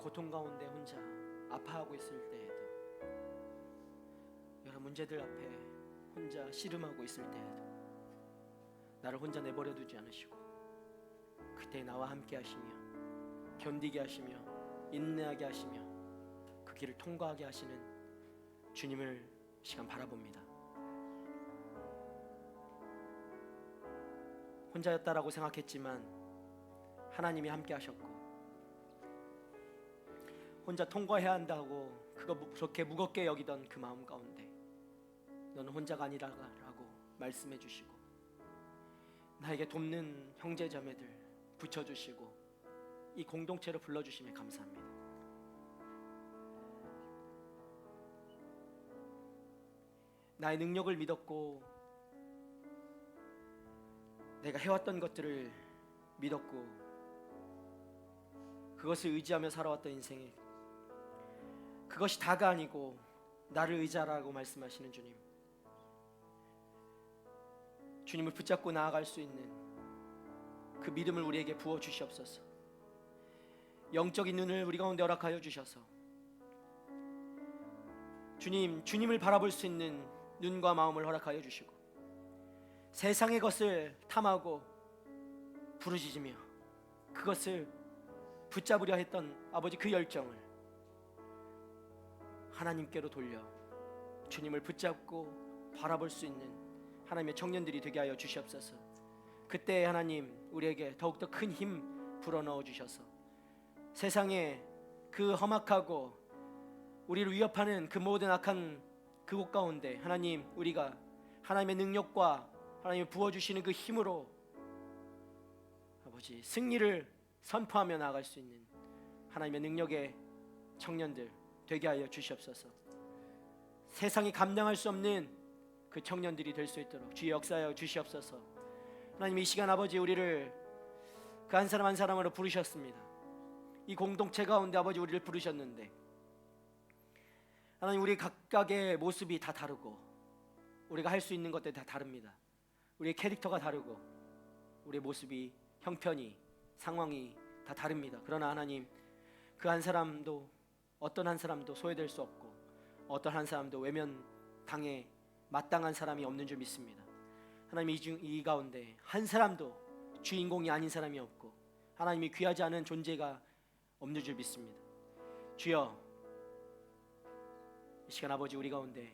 고통 가운데 혼자 아파하고 있을 때에도, 여러 문제들 앞에 혼자 씨름하고 있을 때에도 나를 혼자 내버려 두지 않으시고 그때 나와 함께 하시며 견디게 하시며 인내하게 하시며 그 길을 통과하게 하시는 주님을 시간 바라봅니다. 혼자였다라고 생각했지만 하나님이 함께 하셨고, 혼자 통과해야 한다고 그렇게 무겁게 여기던 그 마음 가운데 너는 혼자가 아니라고 말씀해 주시고, 나에게 돕는 형제 자매들 붙여주시고 이 공동체로 불러주심에 감사합니다. 나의 능력을 믿었고 내가 해왔던 것들을 믿었고 그것을 의지하며 살아왔던 인생에 그것이 다가 아니고 나를 의지하라고 말씀하시는 주님, 주님을 붙잡고 나아갈 수 있는 그 믿음을 우리에게 부어 주시옵소서. 영적인 눈을 우리 가운데 허락하여 주셔서 주님을 바라볼 수 있는 눈과 마음을 허락하여 주시고, 세상의 것을 탐하고 부르짖으며 그것을 붙잡으려 했던 아버지 그 열정을 하나님께로 돌려 주님을 붙잡고 바라볼 수 있는 하나님의 청년들이 되게 하여 주시옵소서. 그때 하나님 우리에게 더욱더 큰 힘 불어넣어 주셔서 세상에 그 험악하고 우리를 위협하는 그 모든 악한 그곳 가운데 하나님, 우리가 하나님의 능력과 하나님이 부어주시는 그 힘으로 아버지 승리를 선포하며 나아갈 수 있는 하나님의 능력의 청년들 되게 하여 주시옵소서. 세상이 감당할 수 없는 그 청년들이 될 수 있도록 주의 역사하여 주시옵소서. 하나님, 이 시간 아버지 우리를 그 한 사람 한 사람으로 부르셨습니다. 이 공동체 가운데 아버지 우리를 부르셨는데 하나님, 우리 각각의 모습이 다 다르고 우리가 할 수 있는 것들이 다 다릅니다. 우리의 캐릭터가 다르고 우리의 모습이, 형편이, 상황이 다 다릅니다. 그러나 하나님, 그 한 사람도, 어떤 한 사람도 소외될 수 없고 어떤 한 사람도 외면당해 마땅한 사람이 없는 줄 믿습니다. 하나님, 이 가운데 한 사람도 주인공이 아닌 사람이 없고 하나님이 귀하지 않은 존재가 없는 줄 믿습니다. 주여, 이 시간 아버지 우리 가운데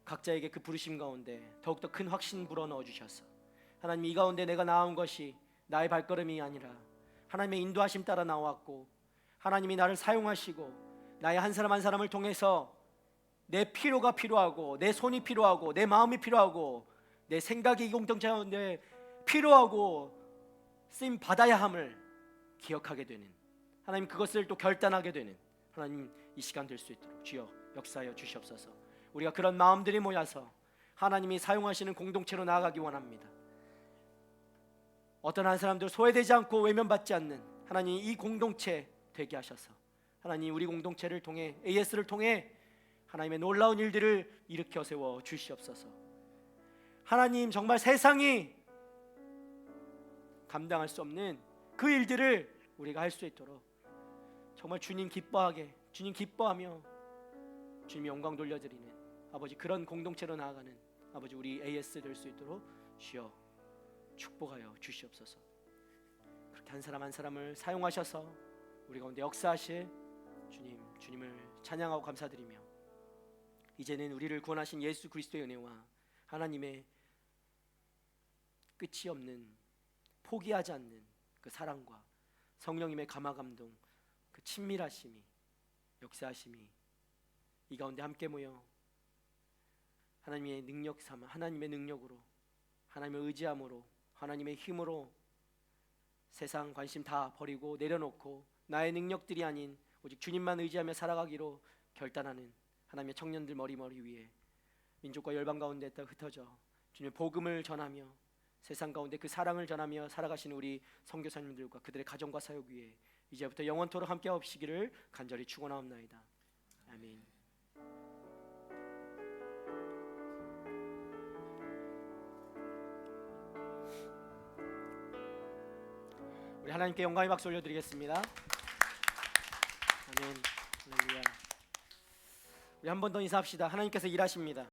각자에게 그 부르심 가운데 더욱더 큰 확신 불어넣어 주셔서 하나님, 이 가운데 내가 나온 것이 나의 발걸음이 아니라 하나님의 인도하심 따라 나왔고 하나님이 나를 사용하시고 나의 한 사람 한 사람을 통해서 내 필요가 필요하고 내 손이 필요하고 내 마음이 필요하고 내 생각이 이 공동체 가운데 필요하고 쓰임 받아야 함을 기억하게 되는, 하나님 그것을 또 결단하게 되는 하나님 이 시간 될 수 있도록 주여 역사하여 주시옵소서. 우리가 그런 마음들이 모여서 하나님이 사용하시는 공동체로 나아가기 원합니다. 어떤 한 사람들 소외되지 않고 외면받지 않는 하나님 이 공동체 되게 하셔서 하나님 우리 공동체를 통해, AS를 통해 하나님의 놀라운 일들을 일으켜 세워 주시옵소서. 하나님, 정말 세상이 감당할 수 없는 그 일들을 우리가 할 수 있도록 정말 주님 기뻐하게, 주님 기뻐하며 주님 영광 돌려드리는 아버지 그런 공동체로 나아가는 아버지 우리 AS 될 수 있도록 주여 축복하여 주시옵소서. 그렇게 한 사람 한 사람을 사용하셔서 우리 가운데 역사하실 주님을 찬양하고 감사드리며 이제는 우리를 구원하신 예수 그리스도의 은혜와 하나님의 끝이 없는, 포기하지 않는 그 사랑과 성령님의 감화감동, 그 친밀하심이, 역사하심이 이 가운데 함께 모여 하나님의 능력 삼아, 하나님의 능력으로, 하나님의 의지함으로, 하나님의 힘으로 세상 관심 다 버리고 내려놓고 나의 능력들이 아닌 오직 주님만 의지하며 살아가기로 결단하는 하나님의 청년들 머리머리 위에 민족과 열방 가운데 흩어져 주님의 복음을 전하며 세상 가운데 그 사랑을 전하며 살아가시는 우리 선교사님들과 그들의 가정과 사역 위에 이제부터 영원토록 함께 하시기를 간절히 축원하옵나이다. 아멘. 우리 하나님께 영광의 박수 올려드리겠습니다. 아멘. 할렐루야. 우리 한 번 더 인사합시다. 하나님께서 일하십니다.